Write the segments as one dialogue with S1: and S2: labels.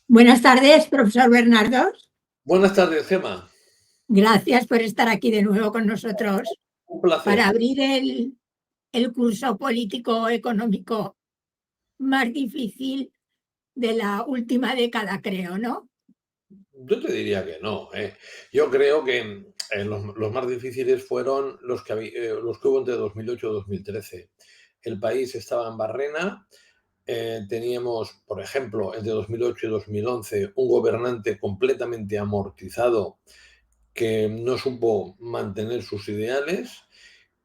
S1: Buenas tardes, profesor Bernardos.
S2: Buenas tardes, Gemma.
S1: Gracias por estar aquí de nuevo con nosotros
S2: Un placer.
S1: para abrir el curso político-económico más difícil de la última década, creo, ¿no?
S2: Yo te diría que no, ¿eh? Yo creo que los más difíciles fueron los que hubo entre 2008 y 2013. El país estaba en barrena. Teníamos, por ejemplo, entre 2008 y 2011, un gobernante completamente amortizado que no supo mantener sus ideales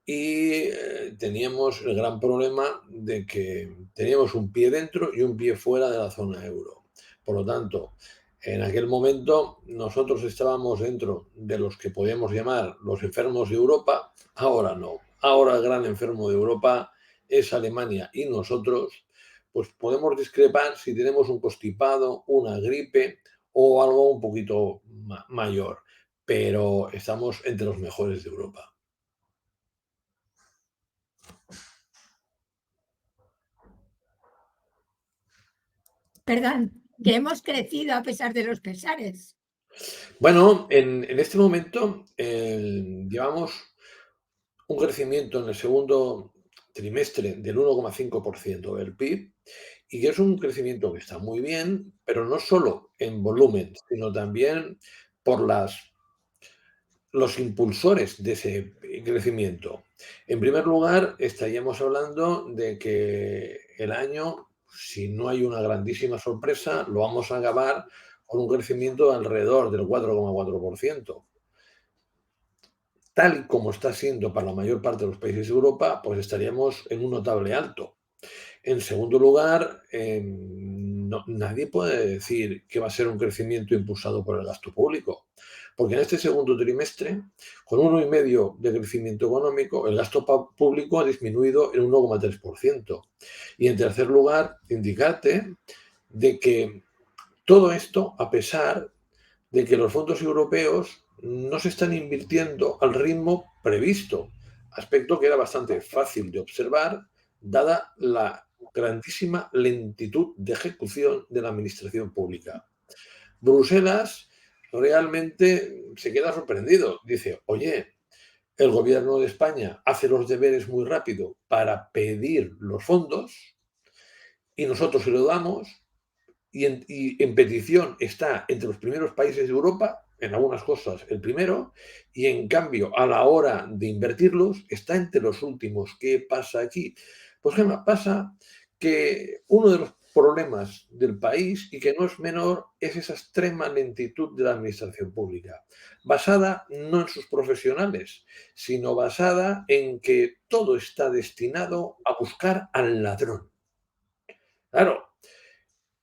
S2: y teníamos el gran problema de que teníamos un pie dentro y un pie fuera de la zona euro. Por lo tanto, en aquel momento nosotros estábamos dentro de los que podíamos llamar los enfermos de Europa, ahora no. Ahora el gran enfermo de Europa es Alemania y nosotros pues podemos discrepar si tenemos un constipado, una gripe o algo un poquito mayor, pero estamos entre los mejores de Europa.
S1: Perdón, que hemos crecido a pesar de los pesares.
S2: Bueno, en este momento llevamos un crecimiento en el segundo trimestre del 1,5% del PIB y que es un crecimiento que está muy bien, pero no solo en volumen, sino también por los impulsores de ese crecimiento. En primer lugar, estaríamos hablando de que el año, si no hay una grandísima sorpresa, lo vamos a acabar con un crecimiento de alrededor del 4,4%. Tal y como está siendo para la mayor parte de los países de Europa, pues estaríamos en un notable alto. En segundo lugar, nadie puede decir que va a ser un crecimiento impulsado por el gasto público, porque en este segundo trimestre, con 1,5% de crecimiento económico, el gasto público ha disminuido en un 1,3%. Y en tercer lugar, indicarte de que todo esto, a pesar de que los fondos europeos no se están invirtiendo al ritmo previsto, aspecto que era bastante fácil de observar, dada la grandísima lentitud de ejecución de la administración pública. Bruselas realmente se queda sorprendido. Dice, oye, el gobierno de España hace los deberes muy rápido para pedir los fondos y nosotros se lo damos y en petición está entre los primeros países de Europa, en algunas cosas el primero, y en cambio a la hora de invertirlos está entre los últimos. ¿Qué pasa aquí? Pues Gemma, pasa que uno de los problemas del país, y que no es menor, es esa extrema lentitud de la administración pública, basada no en sus profesionales, sino basada en que todo está destinado a buscar al ladrón. Claro,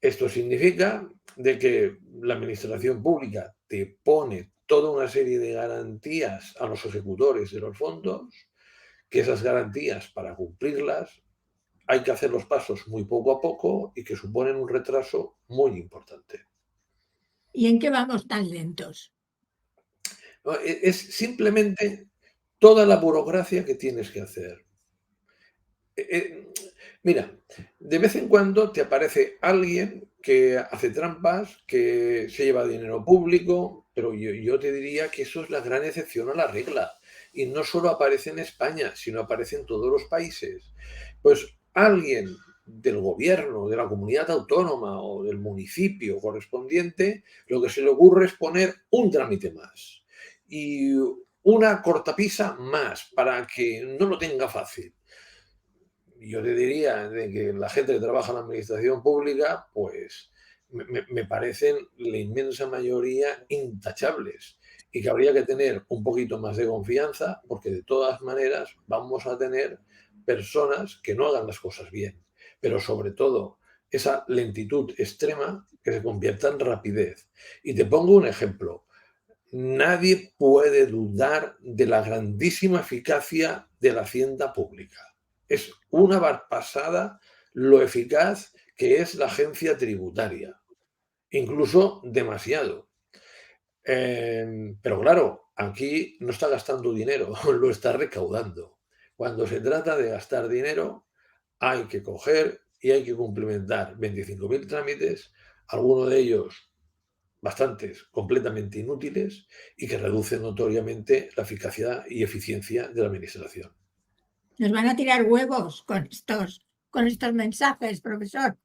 S2: esto significa de que la administración pública te pone toda una serie de garantías a los ejecutores de los fondos, que esas garantías, para cumplirlas, hay que hacer los pasos muy poco a poco y que suponen un retraso muy importante.
S1: ¿Y en qué vamos tan lentos?
S2: ¿No? Es simplemente toda la burocracia que tienes que hacer. Mira, de vez en cuando te aparece alguien que hace trampas, que se lleva dinero público, pero yo te diría que eso es la gran excepción a la regla. Y no solo aparece en España, sino aparece en todos los países. Pues alguien del gobierno, de la comunidad autónoma o del municipio correspondiente, lo que se le ocurre es poner un trámite más y una cortapisa más para que no lo tenga fácil. Yo te diría de que la gente que trabaja en la administración pública, pues me parecen la inmensa mayoría intachables y que habría que tener un poquito más de confianza porque de todas maneras vamos a tener personas que no hagan las cosas bien, pero sobre todo esa lentitud extrema que se convierta en rapidez. Y te pongo un ejemplo. Nadie puede dudar de la grandísima eficacia de la hacienda pública. Es una barpasada lo eficaz que es la agencia tributaria, incluso demasiado. Pero claro, aquí no está gastando dinero, lo está recaudando. Cuando se trata de gastar dinero, hay que coger y hay que cumplimentar 25.000 trámites, algunos de ellos bastantes completamente inútiles y que reducen notoriamente la eficacia y eficiencia de la administración.
S1: Nos van a tirar huevos con estos mensajes, profesor.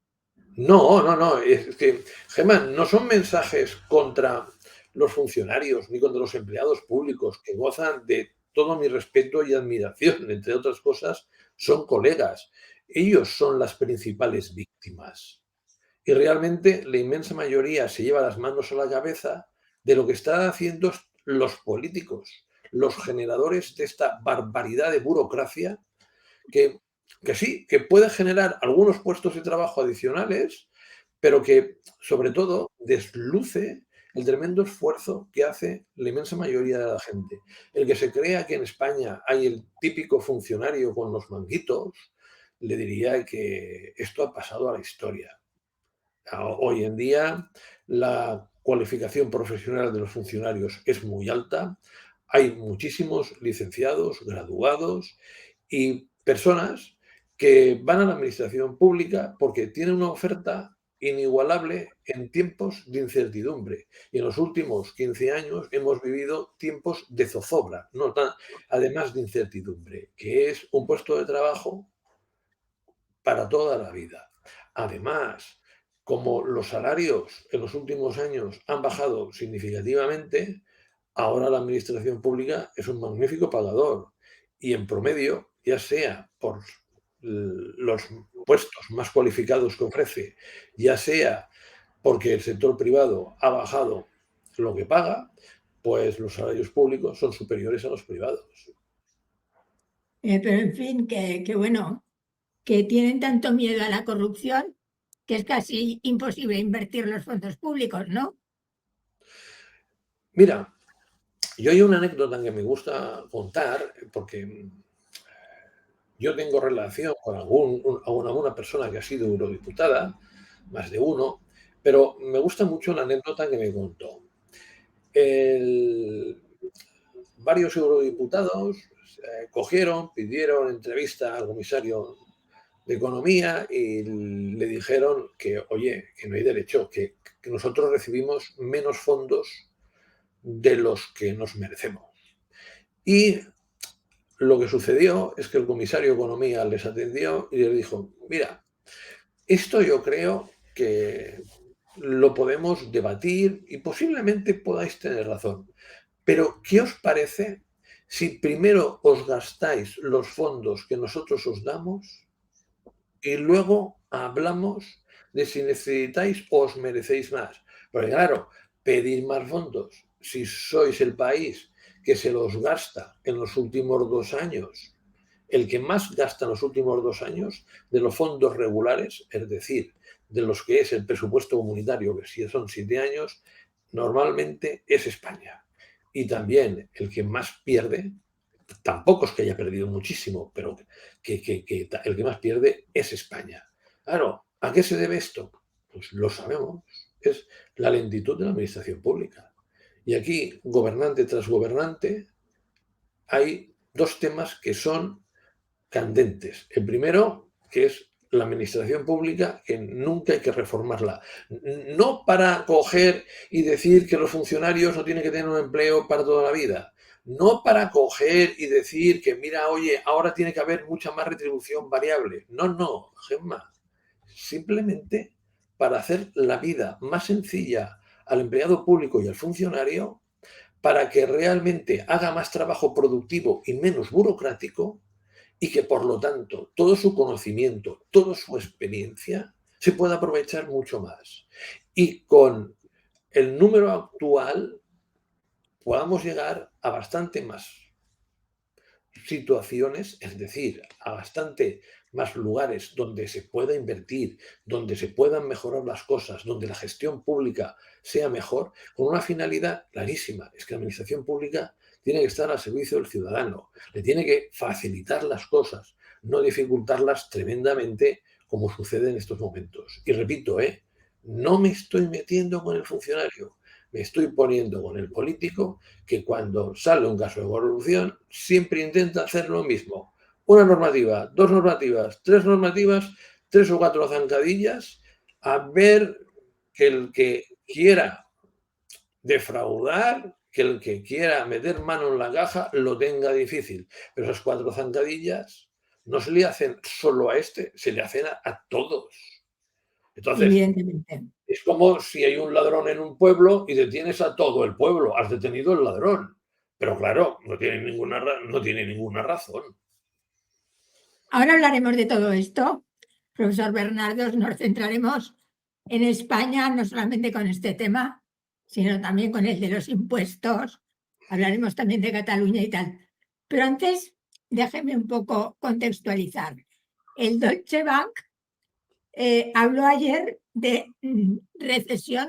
S2: No, no, no, es que, Gemma, no son mensajes contra los funcionarios ni contra los empleados públicos, que gozan de todo mi respeto y admiración, entre otras cosas, son colegas. Ellos son las principales víctimas. Y realmente la inmensa mayoría se lleva las manos a la cabeza de lo que están haciendo los políticos, los generadores de esta barbaridad de burocracia que, que sí, que puede generar algunos puestos de trabajo adicionales, pero que sobre todo desluce el tremendo esfuerzo que hace la inmensa mayoría de la gente. El que se crea que en España hay el típico funcionario con los manguitos, le diría que esto ha pasado a la historia. Hoy en día la cualificación profesional de los funcionarios es muy alta, hay muchísimos licenciados, graduados y personas que van a la administración pública porque tienen una oferta inigualable en tiempos de incertidumbre. Y en los últimos 15 años hemos vivido tiempos de zozobra, no tan, además de incertidumbre, que es un puesto de trabajo para toda la vida. Además, como los salarios en los últimos años han bajado significativamente, ahora la administración pública es un magnífico pagador y en promedio, ya sea por los puestos más cualificados que ofrece, ya sea porque el sector privado ha bajado lo que paga, pues los salarios públicos son superiores a los privados.
S1: Pero en fin, que bueno, que tienen tanto miedo a la corrupción que es casi imposible invertir los fondos públicos, ¿no?
S2: Mira, yo hay una anécdota que me gusta contar porque yo tengo relación con alguna persona que ha sido eurodiputada, más de uno, pero me gusta mucho la anécdota que me contó. El- Varios eurodiputados cogieron, pidieron entrevista al comisario de Economía y le dijeron que, oye, que no hay derecho, que nosotros recibimos menos fondos de los que nos merecemos. Y lo que sucedió es que el comisario de Economía les atendió y les dijo, mira, esto yo creo que lo podemos debatir y posiblemente podáis tener razón. Pero, ¿qué os parece si primero os gastáis los fondos que nosotros os damos y luego hablamos de si necesitáis o os merecéis más? Porque claro, pedir más fondos si sois el país que se los gasta en los últimos 2 años, el que más gasta en los últimos 2 años de los fondos regulares, es decir, de los que es el presupuesto comunitario, que si son 7 años, normalmente es España. Y también el que más pierde, tampoco es que haya perdido muchísimo, pero que el que más pierde es España. Claro, ¿a qué se debe esto? Pues lo sabemos, es la lentitud de la administración pública. Y aquí, gobernante tras gobernante, hay dos temas que son candentes. El primero, que es la administración pública, que nunca hay que reformarla. No para coger y decir que los funcionarios no tienen que tener un empleo para toda la vida. No para coger y decir que, mira, oye, ahora tiene que haber mucha más retribución variable. No, no, Gemma. Simplemente para hacer la vida más sencilla al empleado público y al funcionario, para que realmente haga más trabajo productivo y menos burocrático, y que por lo tanto todo su conocimiento, toda su experiencia se pueda aprovechar mucho más. Y con el número actual podamos llegar a bastante más situaciones, es decir, a bastante más lugares donde se pueda invertir, donde se puedan mejorar las cosas, donde la gestión pública sea mejor, con una finalidad clarísima, es que la administración pública tiene que estar al servicio del ciudadano, le tiene que facilitar las cosas, no dificultarlas tremendamente como sucede en estos momentos. Y repito, no me estoy metiendo con el funcionario, me estoy poniendo con el político que cuando sale un caso de corrupción siempre intenta hacer lo mismo. Una normativa, dos normativas, tres o cuatro zancadillas, a ver que el que quiera defraudar, que el que quiera meter mano en la caja lo tenga difícil. Pero esas 4 zancadillas no se le hacen solo a este, se le hacen a todos. Entonces,
S1: evidentemente.
S2: es como si hay un ladrón en un pueblo y detienes a todo el pueblo. Has detenido al ladrón. Pero claro, no tiene ninguna razón.
S1: Ahora hablaremos de todo esto, profesor Bernardos, nos centraremos en España, no solamente con este tema, sino también con el de los impuestos. Hablaremos también de Cataluña y tal. Pero antes, déjeme un poco contextualizar. El Deutsche Bank habló ayer de recesión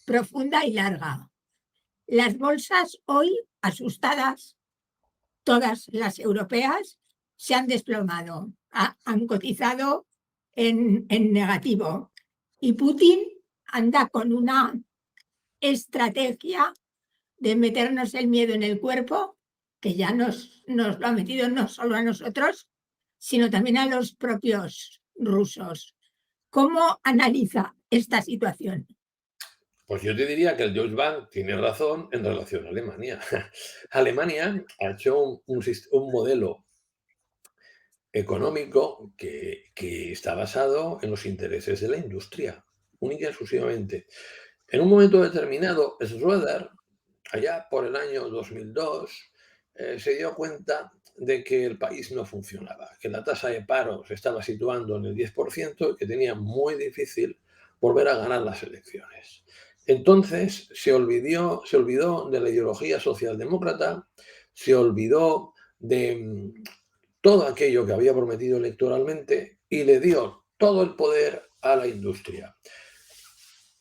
S1: profunda y larga. Las bolsas hoy, asustadas, todas las europeas, se han desplomado, han cotizado en negativo. Y Putin anda con una estrategia de meternos el miedo en el cuerpo, que ya nos lo ha metido no solo a nosotros, sino también a los propios rusos. ¿Cómo analiza esta situación?
S2: Pues yo te diría que el Deutsche Bank tiene razón en relación a Alemania. Alemania ha hecho un modelo económico que está basado en los intereses de la industria, única y exclusivamente. En un momento determinado, Schröder, allá por el año 2002, se dio cuenta de que el país no funcionaba, que la tasa de paro se estaba situando en el 10% y que tenía muy difícil volver a ganar las elecciones. Entonces se olvidó de la ideología socialdemócrata, se olvidó de todo aquello que había prometido electoralmente y le dio todo el poder a la industria.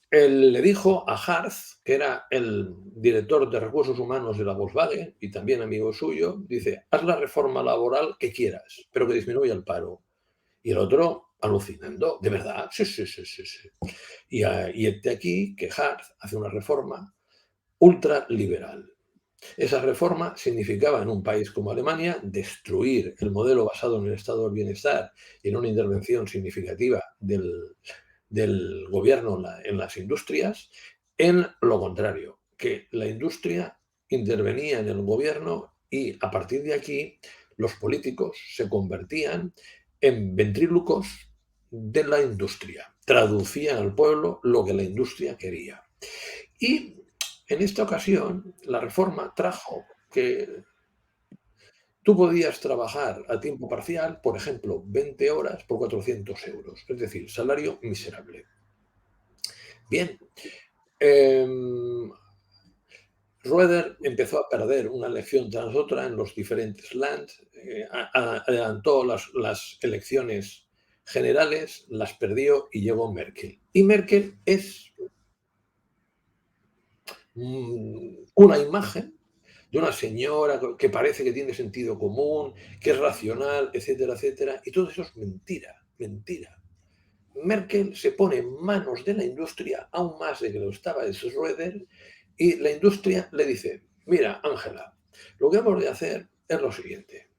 S2: Él le dijo a Harz, que era el director de recursos humanos de la Volkswagen y también amigo suyo, dice, haz la reforma laboral que quieras, pero que disminuya el paro. Y el otro, alucinando, ¿de verdad? Sí, sí, sí, sí, sí. Y de aquí que Harz hace una reforma ultraliberal. Esa reforma significaba en un país como Alemania destruir el modelo basado en el estado del bienestar y en una intervención significativa del gobierno en las industrias, en lo contrario, que la industria intervenía en el gobierno y a partir de aquí los políticos se convertían en ventrílocos de la industria, traducían al pueblo lo que la industria quería. Y en esta ocasión, la reforma trajo que tú podías trabajar a tiempo parcial, por ejemplo, 20 horas por 400 euros, es decir, salario miserable. Bien, Schröder empezó a perder una elección tras otra en los diferentes lands, adelantó las elecciones generales, las perdió y llegó Merkel. Y Merkel es una imagen de una señora que parece que tiene sentido común, que es racional, etcétera, etcétera, y todo eso es mentira, mentira. Merkel se pone en manos de la industria, aún más de que lo estaba de Schröder, y la industria le dice, mira, Ángela, lo que hemos de hacer es lo siguiente.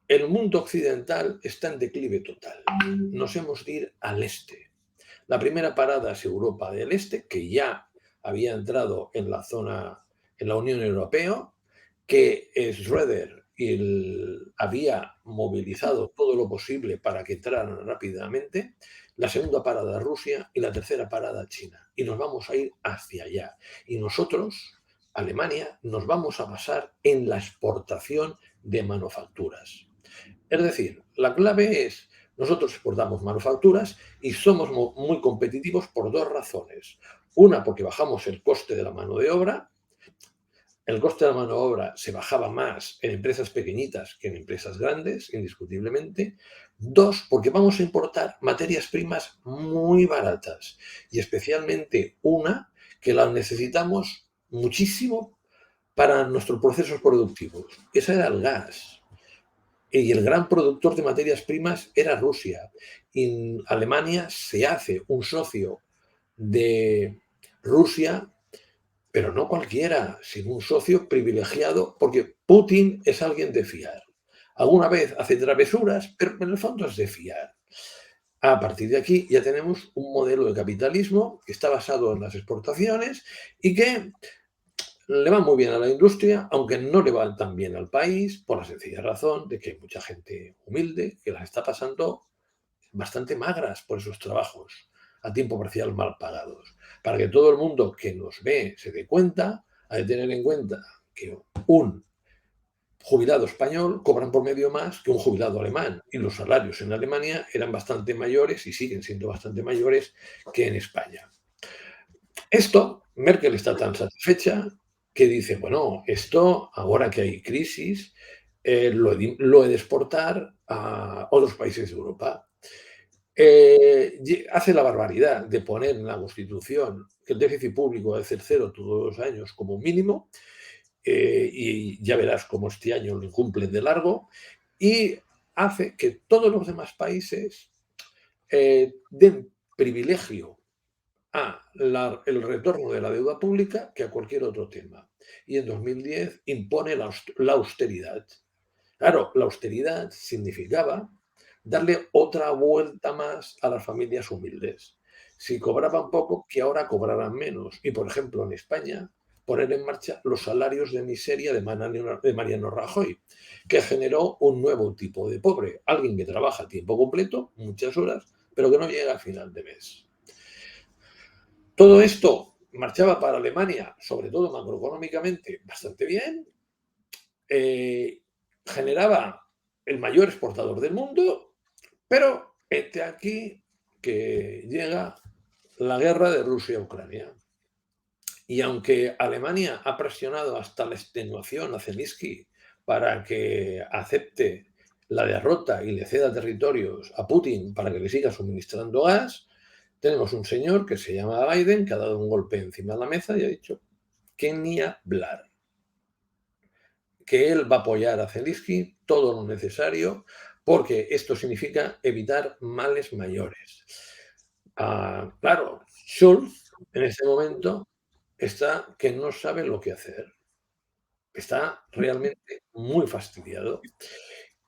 S2: El mundo occidental está en declive total. Nos hemos de ir al este. La primera parada es Europa del Este, que ya había entrado en la zona, en la Unión Europea, que Schröder había movilizado todo lo posible para que entraran rápidamente. La segunda parada Rusia y la tercera parada China. Y nos vamos a ir hacia allá. Y nosotros, Alemania, nos vamos a basar en la exportación de manufacturas. Es decir, la clave es, nosotros exportamos manufacturas y somos muy competitivos por 2 razones. Una, porque bajamos el coste de la mano de obra. El coste de la mano de obra se bajaba más en empresas pequeñitas que en empresas grandes, indiscutiblemente. 2, porque vamos a importar materias primas muy baratas y especialmente una que la necesitamos muchísimo para nuestros procesos productivos. Esa era el gas. Y el gran productor de materias primas era Rusia. Y Alemania se hace un socio de Rusia, pero no cualquiera, sino un socio privilegiado, porque Putin es alguien de fiar. Alguna vez hace travesuras, pero en el fondo es de fiar. A partir de aquí ya tenemos un modelo de capitalismo que está basado en las exportaciones y que le va muy bien a la industria, aunque no le va tan bien al país, por la sencilla razón de que hay mucha gente humilde que las está pasando bastante magras por esos trabajos a tiempo parcial mal pagados. Para que todo el mundo que nos ve se dé cuenta, hay que tener en cuenta que un jubilado español cobran por medio más que un jubilado alemán y los salarios en Alemania eran bastante mayores y siguen siendo bastante mayores que en España. Esto, Merkel está tan satisfecha que dice, bueno, esto ahora que hay crisis, lo he de exportar a otros países de Europa. Hace la barbaridad de poner en la Constitución que el déficit público debe ser cero todos los años como mínimo, y ya verás cómo este año lo incumplen de largo, y hace que todos los demás países den privilegio el retorno de la deuda pública que a cualquier otro tema. Y en 2010 impone la austeridad. Claro, la austeridad significaba darle otra vuelta más a las familias humildes. Si cobraban poco, que ahora cobraran menos. Y, por ejemplo, en España, poner en marcha los salarios de miseria de Mariano Rajoy, que generó un nuevo tipo de pobre, alguien que trabaja a tiempo completo, muchas horas, pero que no llega a final de mes. Todo esto marchaba para Alemania, sobre todo macroeconómicamente, bastante bien. Generaba el mayor exportador del mundo, pero este aquí que llega la guerra de Rusia a Ucrania. Y aunque Alemania ha presionado hasta la extenuación a Zelensky para que acepte la derrota y le ceda territorios a Putin para que le siga suministrando gas, tenemos un señor que se llama Biden que ha dado un golpe encima de la mesa y ha dicho que ni hablar, que él va a apoyar a Zelensky todo lo necesario porque esto significa evitar males mayores. Claro, Scholz en este momento está que no sabe lo que hacer. Está realmente muy fastidiado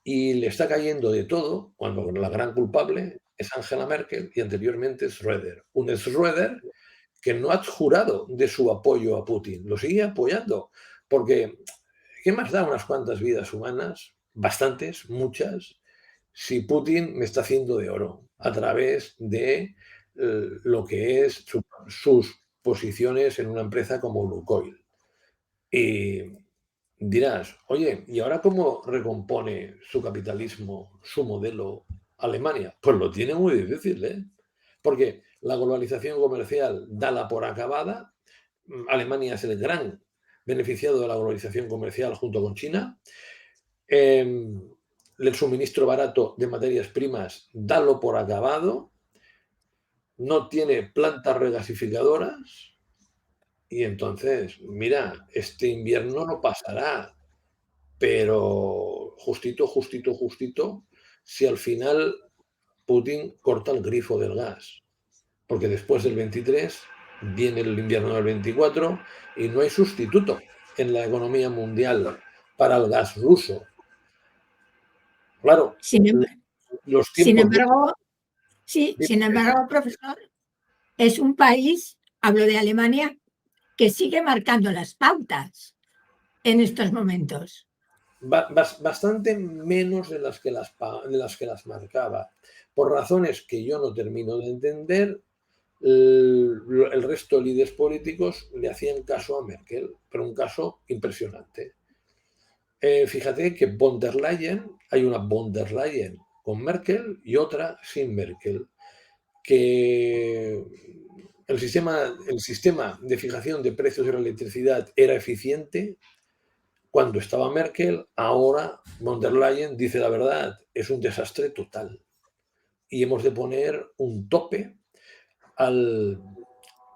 S2: y le está cayendo de todo cuando la gran culpable es Angela Merkel y anteriormente Schröder. Un Schröder que no ha jurado de su apoyo a Putin, lo sigue apoyando, porque ¿qué más da unas cuantas vidas humanas? Bastantes, muchas, si Putin me está haciendo de oro a través de lo que es sus posiciones en una empresa como Lukoil. Y dirás, oye, ¿y ahora cómo recompone su capitalismo, su modelo Alemania? Pues lo tiene muy difícil, ¿eh? Porque la globalización comercial dala por acabada. Alemania es el gran beneficiado de la globalización comercial junto con China. El suministro barato de materias primas, dalo por acabado. No tiene plantas regasificadoras. Y entonces, mira, este invierno no pasará, pero justito, justito, justito, si al final Putin corta el grifo del gas, porque después del 23 viene el invierno del 24 y no hay sustituto en la economía mundial para el gas ruso. Claro,
S1: Sin, em-
S2: los
S1: sin
S2: tiempos...
S1: embargo, sí, sin embargo, profesor, es un país, hablo de Alemania, que sigue marcando las pautas en estos momentos.
S2: Bastante menos de las que las marcaba. Por razones que yo no termino de entender, el resto de líderes políticos le hacían caso a Merkel, pero un caso impresionante. Fíjate que von der Leyen, hay una von der Leyen con Merkel y otra sin Merkel, que el sistema de fijación de precios de la electricidad era eficiente cuando estaba Merkel. Ahora von der Leyen dice la verdad, es un desastre total y hemos de poner un tope al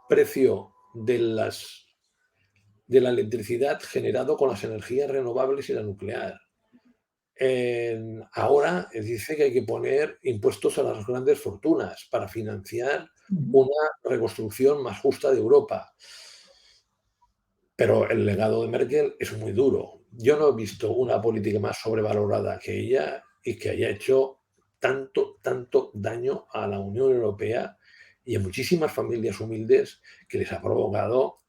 S2: precio de la electricidad generado con las energías renovables y la nuclear. Ahora dice que hay que poner impuestos a las grandes fortunas para financiar una reconstrucción más justa de Europa. Pero el legado de Merkel es muy duro. Yo no he visto una política más sobrevalorada que ella y que haya hecho tanto daño a la Unión Europea y a muchísimas familias humildes que les ha provocado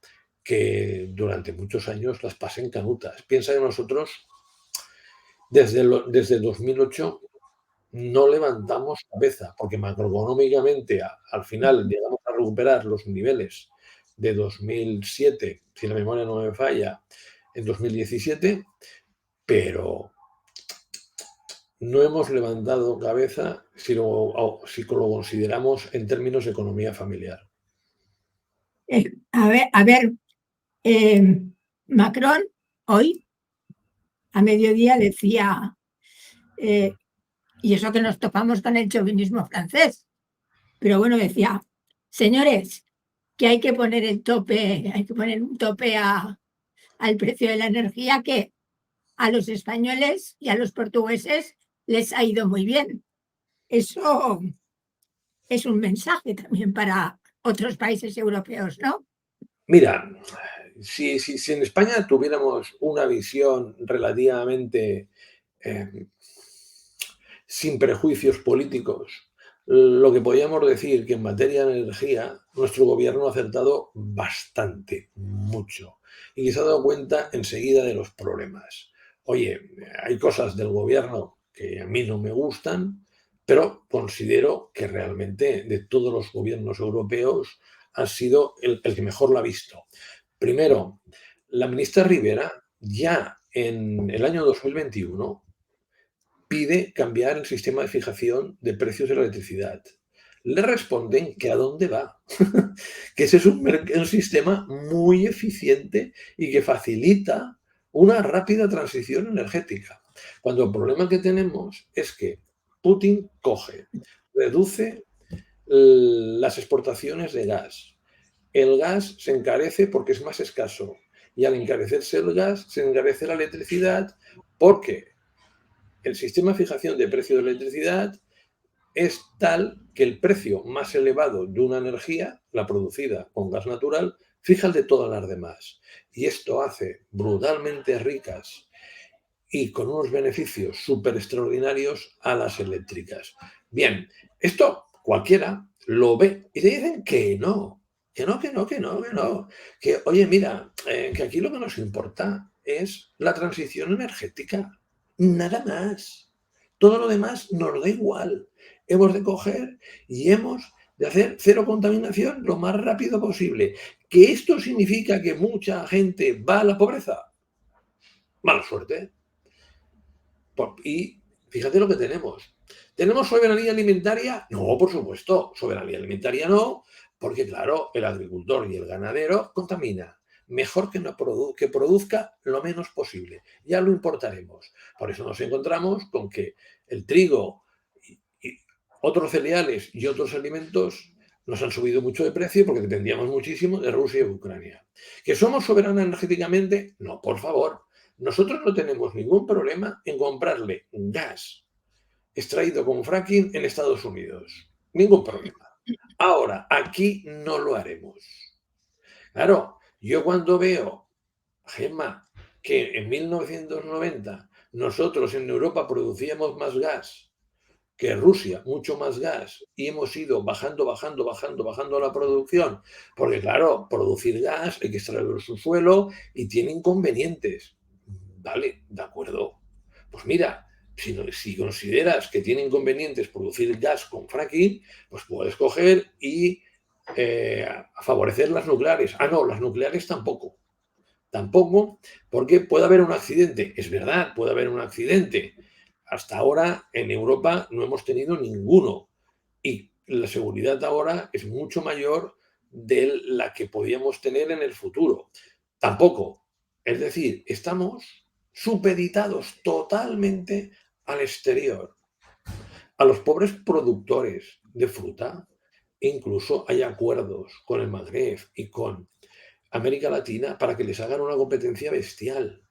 S2: que durante muchos años las pasen canutas. Piensa que nosotros desde 2008 no levantamos cabeza, porque macroeconómicamente al final llegamos a recuperar los niveles de 2007, si la memoria no me falla, en 2017, pero no hemos levantado cabeza si lo consideramos en términos de economía familiar.
S1: A ver, Macron hoy a mediodía decía, y eso que nos topamos con el chauvinismo francés, pero bueno, decía, señores, que hay que poner un tope al precio de la energía, que a los españoles y a los portugueses les ha ido muy bien. Eso es un mensaje también para otros países europeos, ¿no?
S2: Mira, si en España tuviéramos una visión relativamente sin prejuicios políticos, lo que podríamos decir que en materia de energía nuestro gobierno ha acertado bastante, mucho, y que se ha dado cuenta enseguida de los problemas. Oye, hay cosas del gobierno que a mí no me gustan, pero considero que realmente de todos los gobiernos europeos ha sido el que mejor lo ha visto. Primero, la ministra Rivera ya en el año 2021 pide cambiar el sistema de fijación de precios de la electricidad. Le responden que a dónde va, que ese es un sistema muy eficiente y que facilita una rápida transición energética. Cuando el problema que tenemos es que Putin reduce las exportaciones de gas. El gas se encarece porque es más escaso y al encarecerse el gas se encarece la electricidad porque el sistema de fijación de precio de la electricidad es tal que el precio más elevado de una energía, la producida con gas natural, fija el de todas las demás. Y esto hace brutalmente ricas y con unos beneficios súper extraordinarios a las eléctricas. Bien, esto cualquiera lo ve y te dicen que no, que oye, mira, que aquí lo que nos importa es la transición energética, nada más. Todo lo demás nos da igual. Hemos de coger y hemos de hacer cero contaminación lo más rápido posible. ¿Que esto significa que mucha gente va a la pobreza? Mala suerte. Y fíjate lo que tenemos. ¿Tenemos soberanía alimentaria? No, por supuesto, soberanía alimentaria no, porque claro, el agricultor y el ganadero contamina. Mejor que produzca lo menos posible. Ya lo importaremos. Por eso nos encontramos con que el trigo y otros cereales y otros alimentos nos han subido mucho de precio porque dependíamos muchísimo de Rusia y Ucrania. ¿Que somos soberanos energéticamente? No, por favor. Nosotros no tenemos ningún problema en comprarle gas extraído con fracking en Estados Unidos. Ningún problema. Ahora, aquí no lo haremos. Claro, yo cuando veo, Gemma, que en 1990 nosotros en Europa producíamos más gas que Rusia, mucho más gas, y hemos ido bajando la producción, porque claro, producir gas hay que extraerlo del subsuelo y tiene inconvenientes. Vale, de acuerdo. Pues mira, si consideras que tiene inconvenientes producir gas con fracking, pues puedes coger y favorecer las nucleares. Ah, no, las nucleares tampoco. Tampoco, porque puede haber un accidente. Es verdad, puede haber un accidente. Hasta ahora en Europa no hemos tenido ninguno. Y la seguridad ahora es mucho mayor de la que podíamos tener en el futuro. Tampoco. Es decir, estamos supeditados totalmente al exterior, a los pobres productores de fruta. Incluso hay acuerdos con el Magreb y con América Latina para que les hagan una competencia bestial.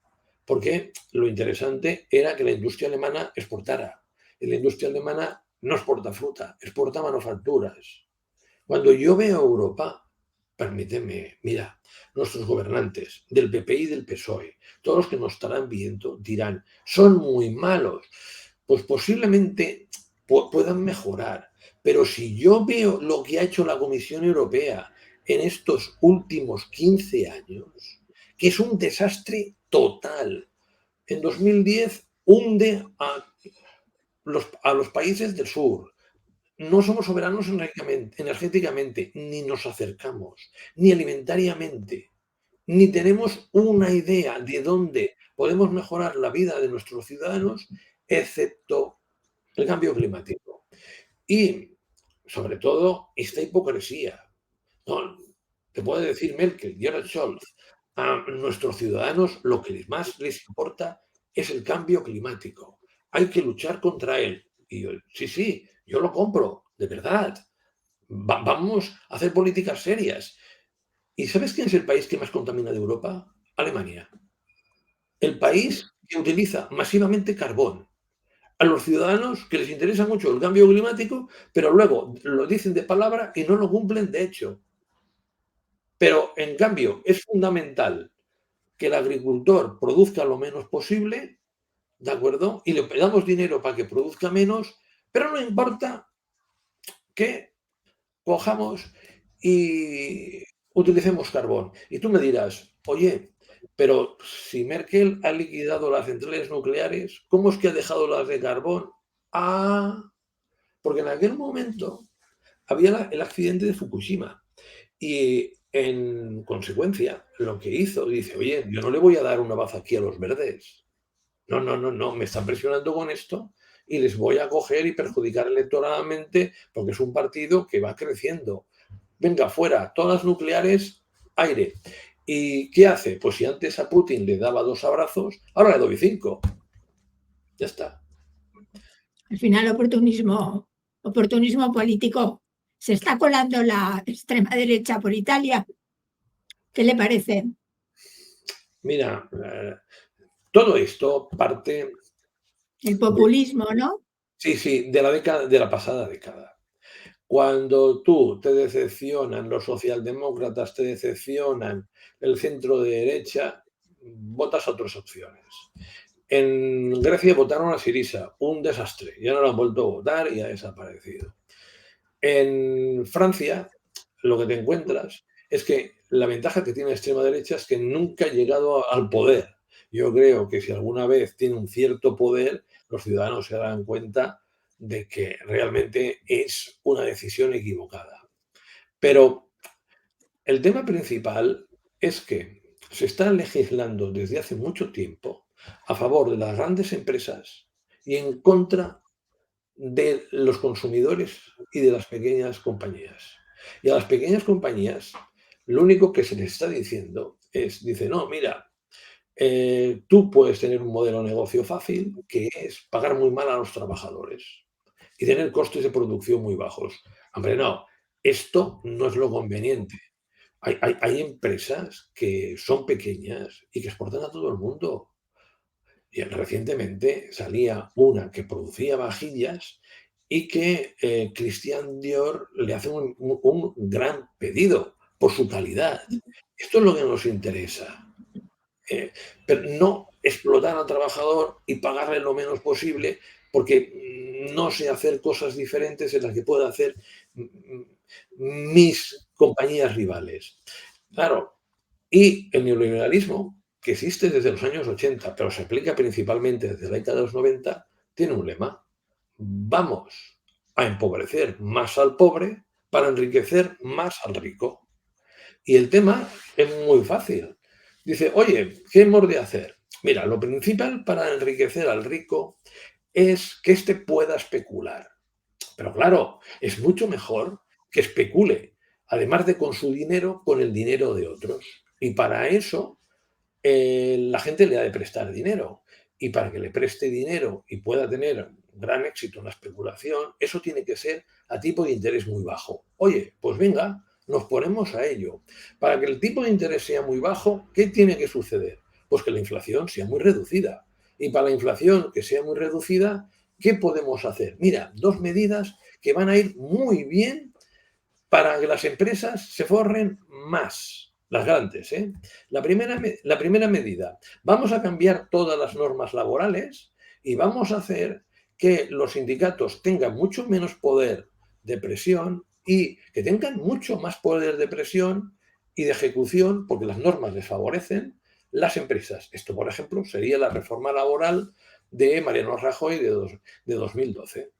S2: Porque lo interesante era que la industria alemana exportara. Y la industria alemana no exporta fruta, exporta manufacturas. Cuando yo veo Europa, permíteme, mira, nuestros gobernantes del PP y del PSOE, todos los que nos estarán viendo dirán, son muy malos. Pues posiblemente puedan mejorar. Pero si yo veo lo que ha hecho la Comisión Europea en estos últimos 15 años, que es un desastre total. En 2010 hunde a los países del sur. No somos soberanos energéticamente, ni nos acercamos, ni alimentariamente, ni tenemos una idea de dónde podemos mejorar la vida de nuestros ciudadanos, excepto el cambio climático. Y, sobre todo, esta hipocresía. No, te puede decir Merkel, Gerhard Scholz, a nuestros ciudadanos lo que más les importa es el cambio climático. Hay que luchar contra él. Y yo, sí, sí, yo lo compro, de verdad. Vamos a hacer políticas serias. ¿Y sabes quién es el país que más contamina de Europa? Alemania. El país que utiliza masivamente carbón. A los ciudadanos que les interesa mucho el cambio climático, pero luego lo dicen de palabra y no lo cumplen de hecho. Pero, en cambio, es fundamental que el agricultor produzca lo menos posible, ¿de acuerdo? Y le damos dinero para que produzca menos, pero no importa que cojamos y utilicemos carbón. Y tú me dirás, oye, pero si Merkel ha liquidado las centrales nucleares, ¿cómo es que ha dejado las de carbón? Ah, porque en aquel momento había el accidente de Fukushima. Y en consecuencia, lo que hizo, dice, oye, yo no le voy a dar una baza aquí a los verdes. No, no, no, no, me están presionando con esto y les voy a coger y perjudicar electoralmente porque es un partido que va creciendo. Venga, fuera, todas las nucleares, aire. ¿Y qué hace? Pues si antes a Putin le daba 2 abrazos, ahora le doy 5. Ya está.
S1: Al final, oportunismo político. Se está colando la extrema derecha por Italia. ¿Qué le parece?
S2: Mira, todo esto parte
S1: El
S2: de,
S1: populismo, ¿no?
S2: sí, sí, de la pasada década. Cuando tú te decepcionan, los socialdemócratas te decepcionan, el centro de derecha, votas a otras opciones. En Grecia votaron a Syriza, un desastre. Ya no lo han vuelto a votar y ha desaparecido. En Francia, lo que te encuentras es que la ventaja que tiene la extrema derecha es que nunca ha llegado al poder. Yo creo que si alguna vez tiene un cierto poder, los ciudadanos se darán cuenta de que realmente es una decisión equivocada. Pero el tema principal es que se está legislando desde hace mucho tiempo a favor de las grandes empresas y en contra de los consumidores y de las pequeñas compañías. Y a las pequeñas compañías, lo único que se les está diciendo es, dice, no, mira, tú puedes tener un modelo de negocio fácil, que es pagar muy mal a los trabajadores y tener costes de producción muy bajos. Hombre, no, esto no es lo conveniente. Hay empresas que son pequeñas y que exportan a todo el mundo. Y recientemente salía una que producía vajillas y que Christian Dior le hace un gran pedido por su calidad. Esto es lo que nos interesa. Pero no explotar al trabajador y pagarle lo menos posible porque no sé hacer cosas diferentes en las que pueda hacer mis compañías rivales. Claro, y el neoliberalismo, que existe desde los años 80, pero se aplica principalmente desde la década de los 90, tiene un lema. Vamos a empobrecer más al pobre para enriquecer más al rico. Y el tema es muy fácil. Dice, oye, ¿qué hemos de hacer? Mira, lo principal para enriquecer al rico es que éste pueda especular. Pero claro, es mucho mejor que especule, además de con su dinero, con el dinero de otros. Y para eso la gente le ha de prestar dinero. Y para que le preste dinero y pueda tener gran éxito en la especulación, eso tiene que ser a tipo de interés muy bajo. Oye, pues venga, nos ponemos a ello. Para que el tipo de interés sea muy bajo, ¿qué tiene que suceder? Pues que la inflación sea muy reducida. Y para la inflación que sea muy reducida, ¿qué podemos hacer? Mira, 2 medidas que van a ir muy bien para que las empresas se forren más, las grandes. La primera medida, vamos a cambiar todas las normas laborales y vamos a hacer que los sindicatos tengan mucho menos poder de presión y que tengan mucho más poder de presión y de ejecución, porque las normas les favorecen, las empresas. Esto, por ejemplo, sería la reforma laboral de Mariano Rajoy de 2012.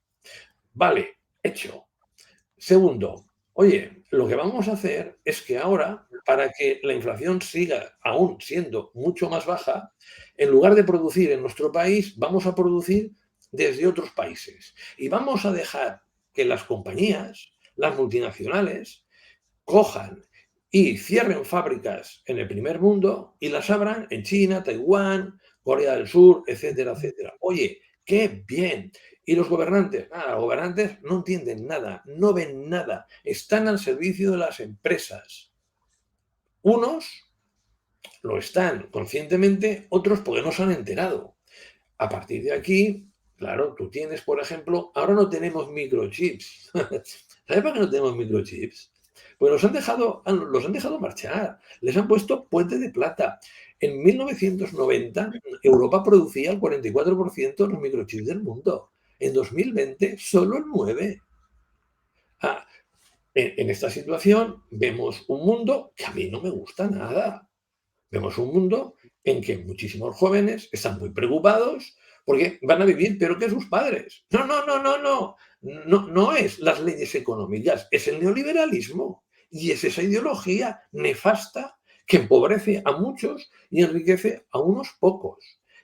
S2: Vale, hecho. Segundo, oye, lo que vamos a hacer es que ahora, para que la inflación siga aún siendo mucho más baja, en lugar de producir en nuestro país, vamos a producir desde otros países. Y vamos a dejar que las compañías, las multinacionales, cojan y cierren fábricas en el primer mundo y las abran en China, Taiwán, Corea del Sur, etcétera, etcétera. Oye, qué bien. Y los gobernantes, nada, los gobernantes no entienden nada, no ven nada, están al servicio de las empresas. Unos lo están conscientemente, otros porque no se han enterado. A partir de aquí, claro, tú tienes, por ejemplo, ahora no tenemos microchips. ¿Sabes por qué no tenemos microchips? Pues los han dejado marchar, les han puesto puente de plata. En 1990, Europa producía el 44% de los microchips del mundo. En 2020, solo el 9%. Ah, en esta situación vemos un mundo que a mí no me gusta nada. Vemos un mundo en que muchísimos jóvenes están muy preocupados porque van a vivir peor que sus padres. No, no, no, no, no. No, no es las leyes económicas, es el neoliberalismo. Y es esa ideología nefasta que empobrece a muchos y enriquece a unos pocos.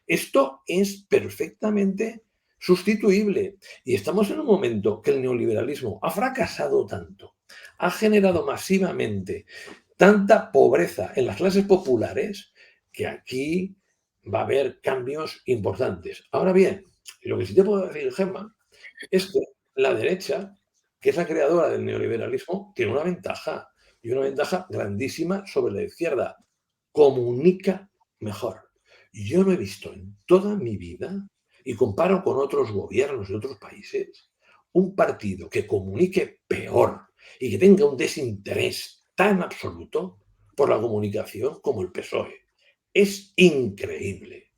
S2: Esto es perfectamente sustituible. Y estamos en un momento que el neoliberalismo ha fracasado tanto, ha generado masivamente tanta pobreza en las clases populares que aquí va a haber cambios importantes. Ahora bien, lo que sí te puedo decir, Gemma, es que la derecha, que es la creadora del neoliberalismo, tiene una ventaja, y una ventaja grandísima sobre la izquierda. Comunica mejor. Yo no he visto en toda mi vida, y comparo con otros gobiernos de otros países, un partido que comunique peor y que tenga un desinterés tan absoluto por la comunicación como el PSOE. Es increíble.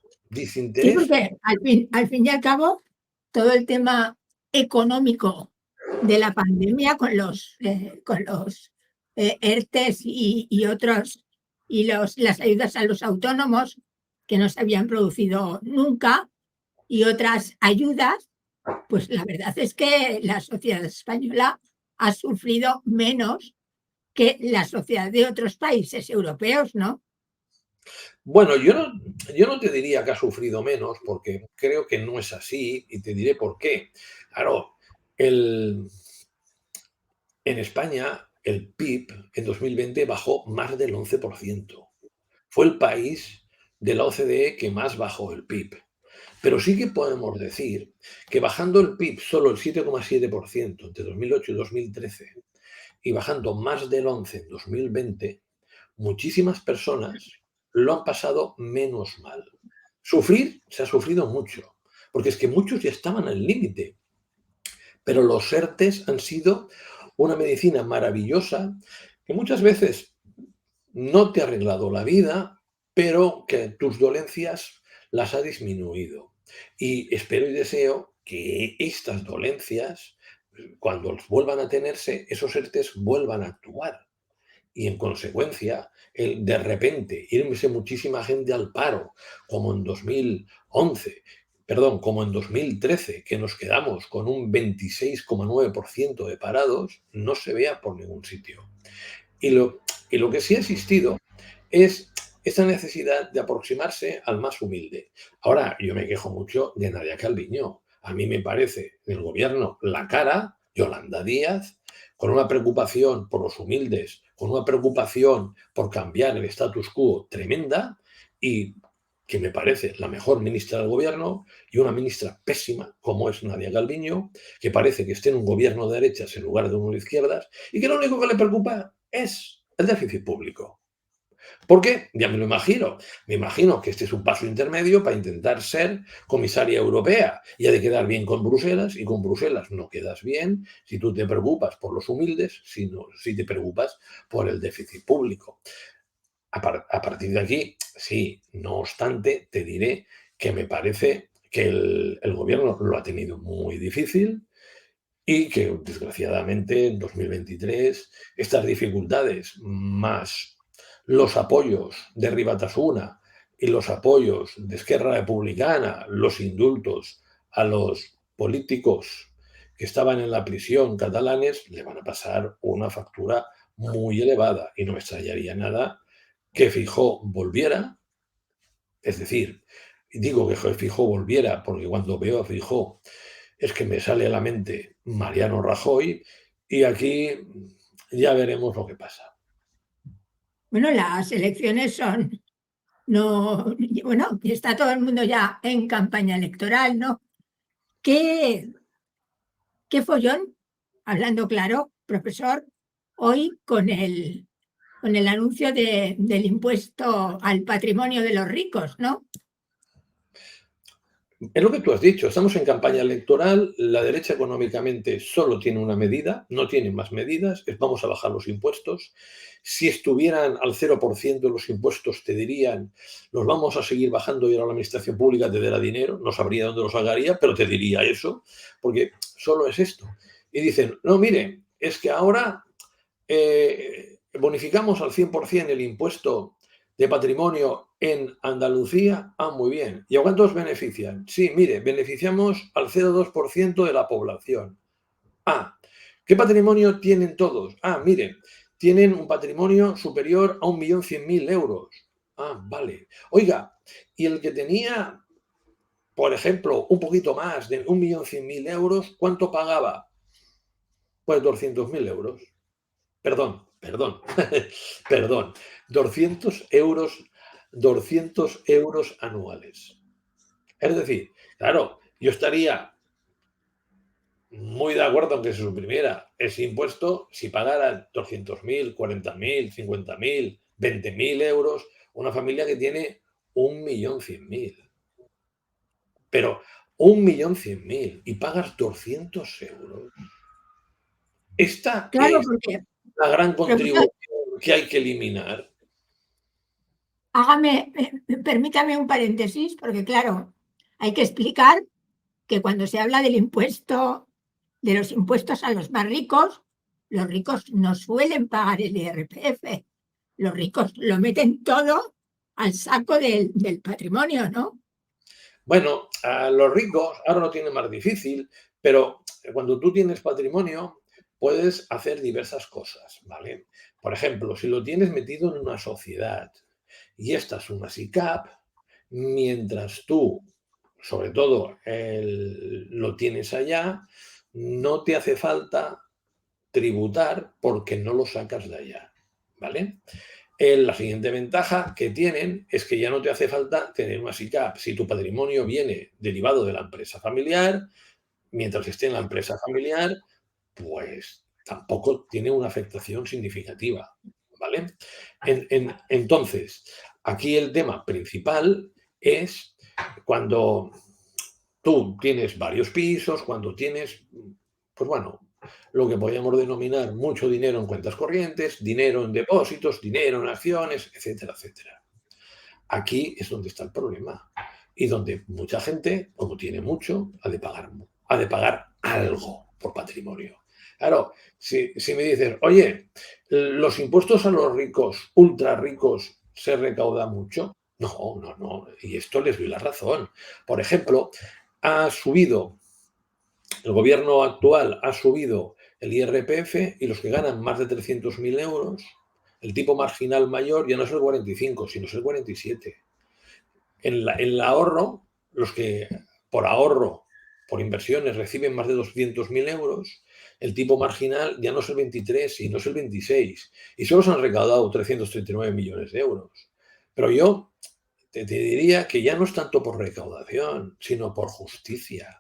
S1: Sí,
S2: Desinterés.
S1: porque al fin y al cabo, todo el tema económico de la pandemia con los ERTES y otros, y las ayudas a los autónomos que no se habían producido nunca, y otras ayudas, pues la verdad es que la sociedad española ha sufrido menos que la sociedad de otros países europeos, ¿no?
S2: Bueno, yo no te diría que ha sufrido menos, porque creo que no es así, y te diré por qué. Claro, el, en España el PIB en 2020 bajó más del 11%. Fue el país de la OCDE que más bajó el PIB. Pero sí que podemos decir que bajando el PIB solo el 7,7% entre 2008 y 2013 y bajando más del 11% en 2020, muchísimas personas lo han pasado menos mal. Sufrir se ha sufrido mucho, porque es que muchos ya estaban al límite, pero los ERTES han sido una medicina maravillosa que muchas veces no te ha arreglado la vida, pero que tus dolencias las ha disminuido. Y espero y deseo que estas dolencias, cuando vuelvan a tenerse, esos ERTES vuelvan a actuar. Y en consecuencia, el de repente irse muchísima gente al paro, como en 2011, perdón, como en 2013, que nos quedamos con un 26,9% de parados, no se vea por ningún sitio. Y lo que sí ha existido es esta necesidad de aproximarse al más humilde. Ahora, yo me quejo mucho de Nadia Calviño. A mí me parece del gobierno la cara, Yolanda Díaz, con una preocupación por los humildes, con una preocupación por cambiar el status quo tremenda, y que me parece la mejor ministra del gobierno, y una ministra pésima como es Nadia Calviño, que parece que esté en un gobierno de derechas en lugar de uno de izquierdas, y que lo único que le preocupa es el déficit público. ¿Por qué? Ya me lo imagino. Me imagino que este es un paso intermedio para intentar ser comisaria europea y ha de quedar bien con Bruselas, y con Bruselas no quedas bien si tú te preocupas por los humildes, sino si te preocupas por el déficit público. A partir de aquí, sí, no obstante, te diré que me parece que el gobierno lo ha tenido muy difícil y que, desgraciadamente, en 2023 estas dificultades, más los apoyos de Rui Batasuna y los apoyos de Esquerra Republicana, los indultos a los políticos que estaban en la prisión catalanes, le van a pasar una factura muy elevada. Y no me extrañaría nada que Feijóo volviera. Es decir, digo que Feijóo volviera porque cuando veo a Feijóo es que me sale a la mente Mariano Rajoy y aquí ya veremos lo que pasa.
S1: Bueno, las elecciones son, no, bueno, está todo el mundo ya en campaña electoral, ¿no? ¿Qué, qué follón, hablando claro, profesor, hoy con el anuncio del impuesto al patrimonio de los ricos, ¿no?
S2: Es lo que tú has dicho, estamos en campaña electoral, la derecha económicamente solo tiene una medida, no tiene más medidas, es vamos a bajar los impuestos. Si estuvieran al 0% los impuestos te dirían, los vamos a seguir bajando y ahora la administración pública te dará dinero, no sabría dónde los sacaría, pero te diría eso, porque solo es esto. Y dicen, no, mire, es que ahora bonificamos al 100% el impuesto de patrimonio en Andalucía. Ah, muy bien. ¿Y a cuántos benefician? Sí, mire, beneficiamos al 0,2% de la población. Ah, ¿qué patrimonio tienen todos? Ah, mire, tienen un patrimonio superior a 1.100.000 euros. Ah, vale. Oiga, y el que tenía, por ejemplo, un poquito más de 1.100.000 euros, ¿cuánto pagaba? Pues 200.000 euros. Perdón, perdón, 200 euros, 200 euros anuales. Es decir, claro, yo estaría muy de acuerdo en que se suprimiera ese impuesto si pagaran 200.000, 40.000, 50.000, 20.000 euros una familia que tiene 1.100.000. Pero 1.100.000 y pagas 200 euros. Esta
S1: Claro,
S2: es
S1: porque,
S2: la gran
S1: profesor,
S2: contribución que hay que eliminar.
S1: permítame un paréntesis, porque claro, hay que explicar que cuando se habla del impuesto, de los impuestos a los más ricos, los ricos no suelen pagar el IRPF. Los ricos lo meten todo al saco del patrimonio, ¿no?
S2: Bueno, a los ricos ahora lo tienen más difícil, pero cuando tú tienes patrimonio puedes hacer diversas cosas, ¿vale? Por ejemplo, si lo tienes metido en una sociedad y esta es una SICAP, mientras tú, sobre todo, lo tienes allá, no te hace falta tributar porque no lo sacas de allá, ¿vale? La siguiente ventaja que tienen es que ya no te hace falta tener una SICAP. Si tu patrimonio viene derivado de la empresa familiar, mientras esté en la empresa familiar, pues tampoco tiene una afectación significativa, ¿vale? Entonces, aquí el tema principal es cuando tú tienes varios pisos, cuando tienes, pues bueno, lo que podríamos denominar mucho dinero en cuentas corrientes, dinero en depósitos, dinero en acciones, etcétera, etcétera. Aquí es donde está el problema y donde mucha gente, como tiene mucho, ha de pagar algo por patrimonio. Claro, si me dices, oye, los impuestos a los ricos, ultra ricos, se recauda mucho. No, no, no. Y esto les doy la razón. Por ejemplo, ha subido, el gobierno actual ha subido el IRPF y los que ganan más de 300.000 euros, el tipo marginal mayor ya no es el 45, sino es el 47. En el ahorro, los que por ahorro, por inversiones, reciben más de 200.000 euros, el tipo marginal ya no es el 23, sino es el 26. Y solo se han recaudado 339 millones de euros. Pero yo te diría que ya no es tanto por recaudación, sino por justicia.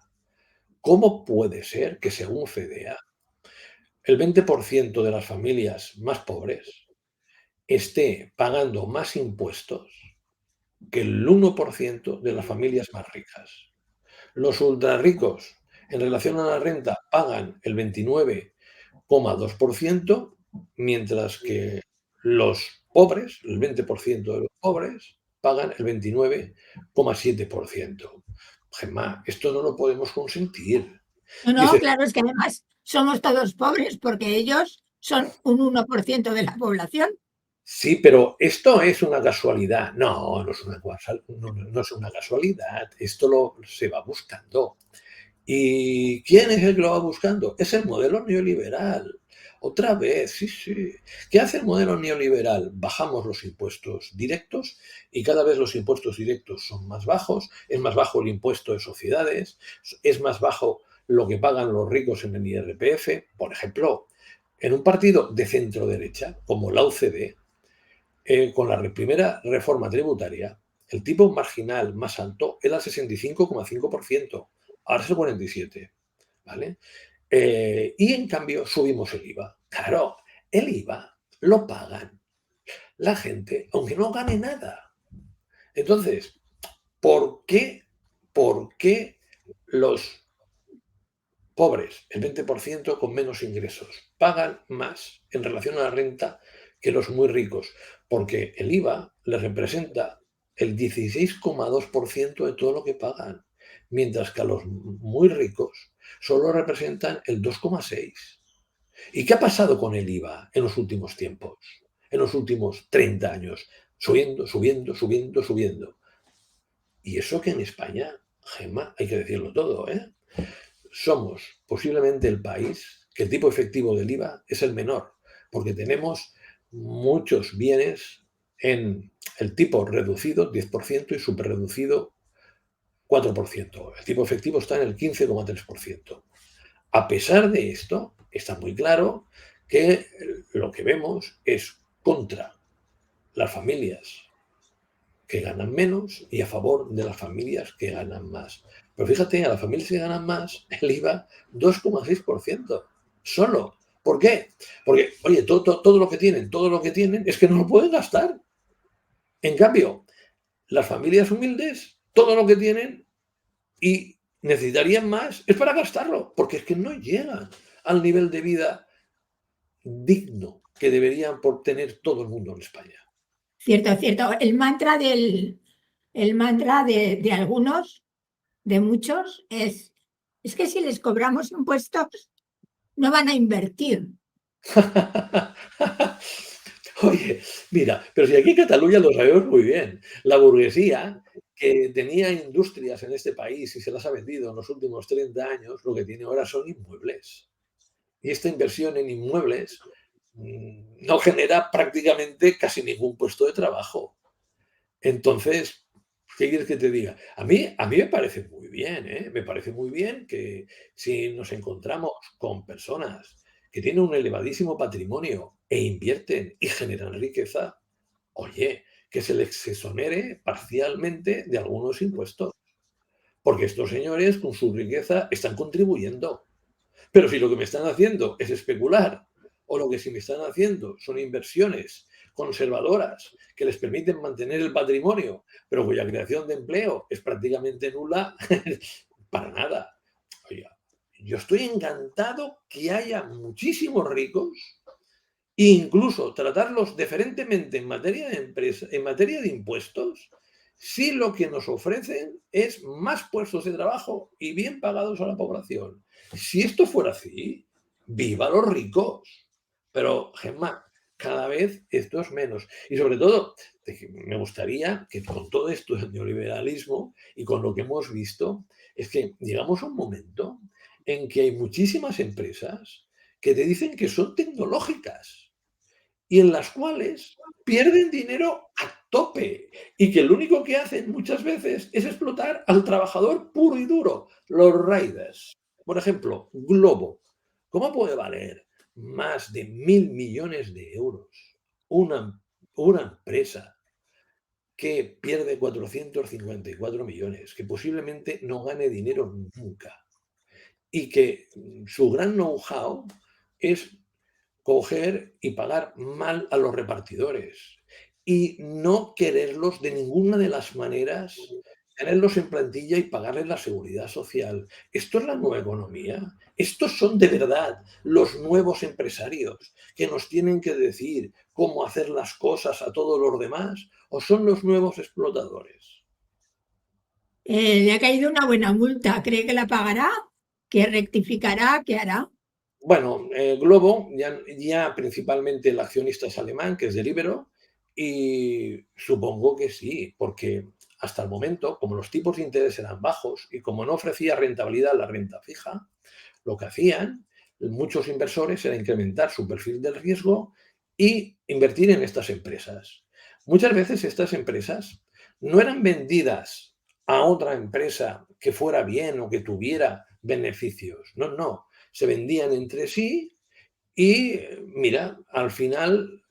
S2: ¿Cómo puede ser que, según FEDEA, el 20% de las familias más pobres esté pagando más impuestos que el 1% de las familias más ricas? Los ultrarricos, en relación a la renta, pagan el 29,2%, mientras que los pobres, el 20% de los pobres, pagan el 29,7%. Gemma, esto no lo podemos consentir.
S1: No, no,
S2: Dice,
S1: claro, es que además somos todos pobres porque ellos son un 1% de la población.
S2: sí, pero esto es una casualidad. No, no es una, no es una casualidad. Esto se va buscando. ¿Y quién es el que lo va buscando? Es el modelo neoliberal. Otra vez, sí, sí. ¿Qué hace el modelo neoliberal? Bajamos los impuestos directos y cada vez los impuestos directos son más bajos, es más bajo el impuesto de sociedades, es más bajo lo que pagan los ricos en el IRPF. Por ejemplo, en un partido de centro derecha, como la UCD, con la primera reforma tributaria, el tipo marginal más alto era el 65,5%, ahora es el 47%, ¿vale? Y en cambio subimos el IVA. Claro, el IVA lo pagan la gente, aunque no gane nada. Entonces, por qué los pobres, el 20% con menos ingresos, pagan más en relación a la renta que los muy ricos? Porque el IVA les representa el 16,2% de todo lo que pagan, mientras que a los muy ricos solo representan el 2,6%. ¿Y qué ha pasado con el IVA en los últimos tiempos? En los últimos 30 años. Subiendo, subiendo, subiendo, subiendo. Y eso que en España, Gemma, hay que decirlo todo, ¿eh? Somos posiblemente el país que el tipo efectivo del IVA es el menor, porque tenemos muchos bienes en el tipo reducido, 10%, y superreducido, 4%. El tipo efectivo está en el 15,3%. A pesar de esto, está muy claro que lo que vemos es contra las familias que ganan menos y a favor de las familias que ganan más. Pero fíjate, a las familias que ganan más, el IVA 2,6%. Solo. ¿Por qué? Porque, oye, todo lo que tienen es que no lo pueden gastar. En cambio, las familias humildes, todo lo que tienen y necesitarían más es para gastarlo, porque es que no llegan al nivel de vida digno que deberían por tener todo el mundo en España.
S1: Cierto, cierto. El mantra de algunos, de muchos, es que si les cobramos impuestos, no van a invertir.
S2: Oye, mira, pero si aquí en Cataluña lo sabemos muy bien, la burguesía que tenía industrias en este país y se las ha vendido en los últimos 30 años, lo que tiene ahora son inmuebles. Y esta inversión en inmuebles no genera prácticamente casi ningún puesto de trabajo. Entonces, ¿qué quieres que te diga? A mí me parece muy bien, ¿eh? Me parece muy bien que si nos encontramos con personas que tienen un elevadísimo patrimonio e invierten y generan riqueza, oye, que se les exonere parcialmente de algunos impuestos, porque estos señores con su riqueza están contribuyendo. Pero si lo que me están haciendo es especular, o lo que sí me están haciendo son inversiones conservadoras que les permiten mantener el patrimonio, pero cuya creación de empleo es prácticamente nula, para nada. Oiga, yo estoy encantado que haya muchísimos ricos e incluso tratarlos diferentemente en materia de empresa, en materia de impuestos, si lo que nos ofrecen es más puestos de trabajo y bien pagados a la población. Si esto fuera así, viva los ricos. Pero, Gemma, cada vez esto es menos. Y sobre todo, me gustaría que con todo esto del neoliberalismo y con lo que hemos visto, es que llegamos a un momento en que hay muchísimas empresas que te dicen que son tecnológicas y en las cuales pierden dinero a tope y que lo único que hacen muchas veces es explotar al trabajador puro y duro, los riders. Por ejemplo, Globo. ¿Cómo puede valer más de 1.000 millones de euros una empresa que pierde 454 millones, que posiblemente no gane dinero nunca y que su gran know-how es coger y pagar mal a los repartidores y no quererlos de ninguna de las maneras, tenerlos en plantilla y pagarles la seguridad social? ¿Esto es la nueva economía? ¿Estos son de verdad los nuevos empresarios que nos tienen que decir cómo hacer las cosas a todos los demás? ¿O son los nuevos explotadores?
S1: Le ha caído una buena multa. ¿Cree que la pagará? ¿Que rectificará? ¿Qué hará?
S2: Bueno, Globo ya principalmente el accionista es alemán, que es Deliveroo, y supongo que sí, porque hasta el momento, como los tipos de interés eran bajos y como no ofrecía rentabilidad la renta fija, lo que hacían muchos inversores era incrementar su perfil del riesgo y invertir en estas empresas. Muchas veces estas empresas no eran vendidas a otra empresa que fuera bien o que tuviera beneficios. No, no. Se vendían entre sí y, mira, al final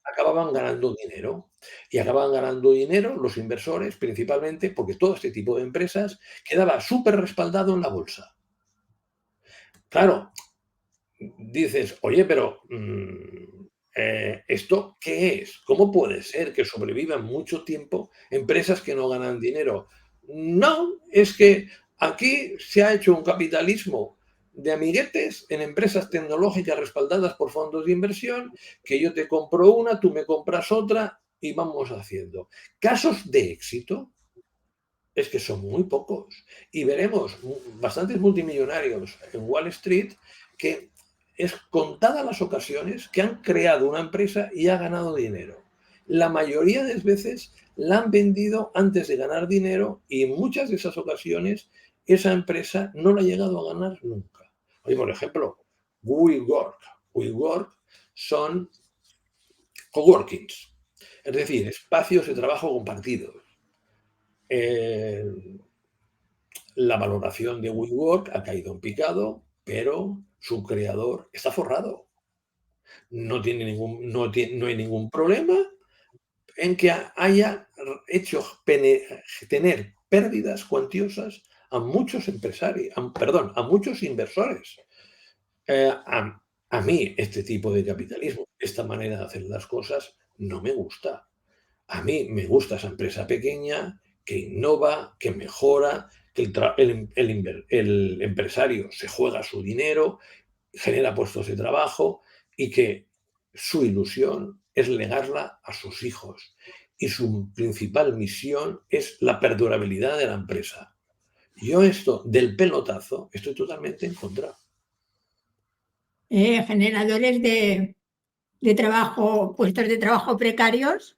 S2: acababan ganando dinero. Y acababan ganando dinero los inversores, principalmente porque todo este tipo de empresas quedaba súper respaldado en la bolsa. Claro, dices, oye, pero ¿esto qué es? ¿Cómo puede ser que sobrevivan mucho tiempo empresas que no ganan dinero? No, es que aquí se ha hecho un capitalismo de amiguetes en empresas tecnológicas respaldadas por fondos de inversión, que yo te compro una, tú me compras otra y vamos haciendo. Casos de éxito es que son muy pocos. Y veremos bastantes multimillonarios en Wall Street que es contadas las ocasiones que han creado una empresa y ha ganado dinero. La mayoría de las veces la han vendido antes de ganar dinero y en muchas de esas ocasiones esa empresa no la ha llegado a ganar nunca. Oye, por ejemplo, WeWork. WeWork son coworkings, es decir, espacios de trabajo compartidos. Eh, La valoración de WeWork ha caído en picado, pero su creador está forrado. No hay ningún problema en que haya hecho tener pérdidas cuantiosas a muchos empresarios, perdón, a muchos inversores. A mí este tipo de capitalismo, esta manera de hacer las cosas, no me gusta. A mí me gusta esa empresa pequeña que innova, que mejora, que el empresario se juega su dinero, genera puestos de trabajo y que su ilusión es legarla a sus hijos. Y su principal misión es la perdurabilidad de la empresa. Yo esto del pelotazo estoy totalmente en contra.
S1: Generadores de trabajo, puestos de trabajo precarios,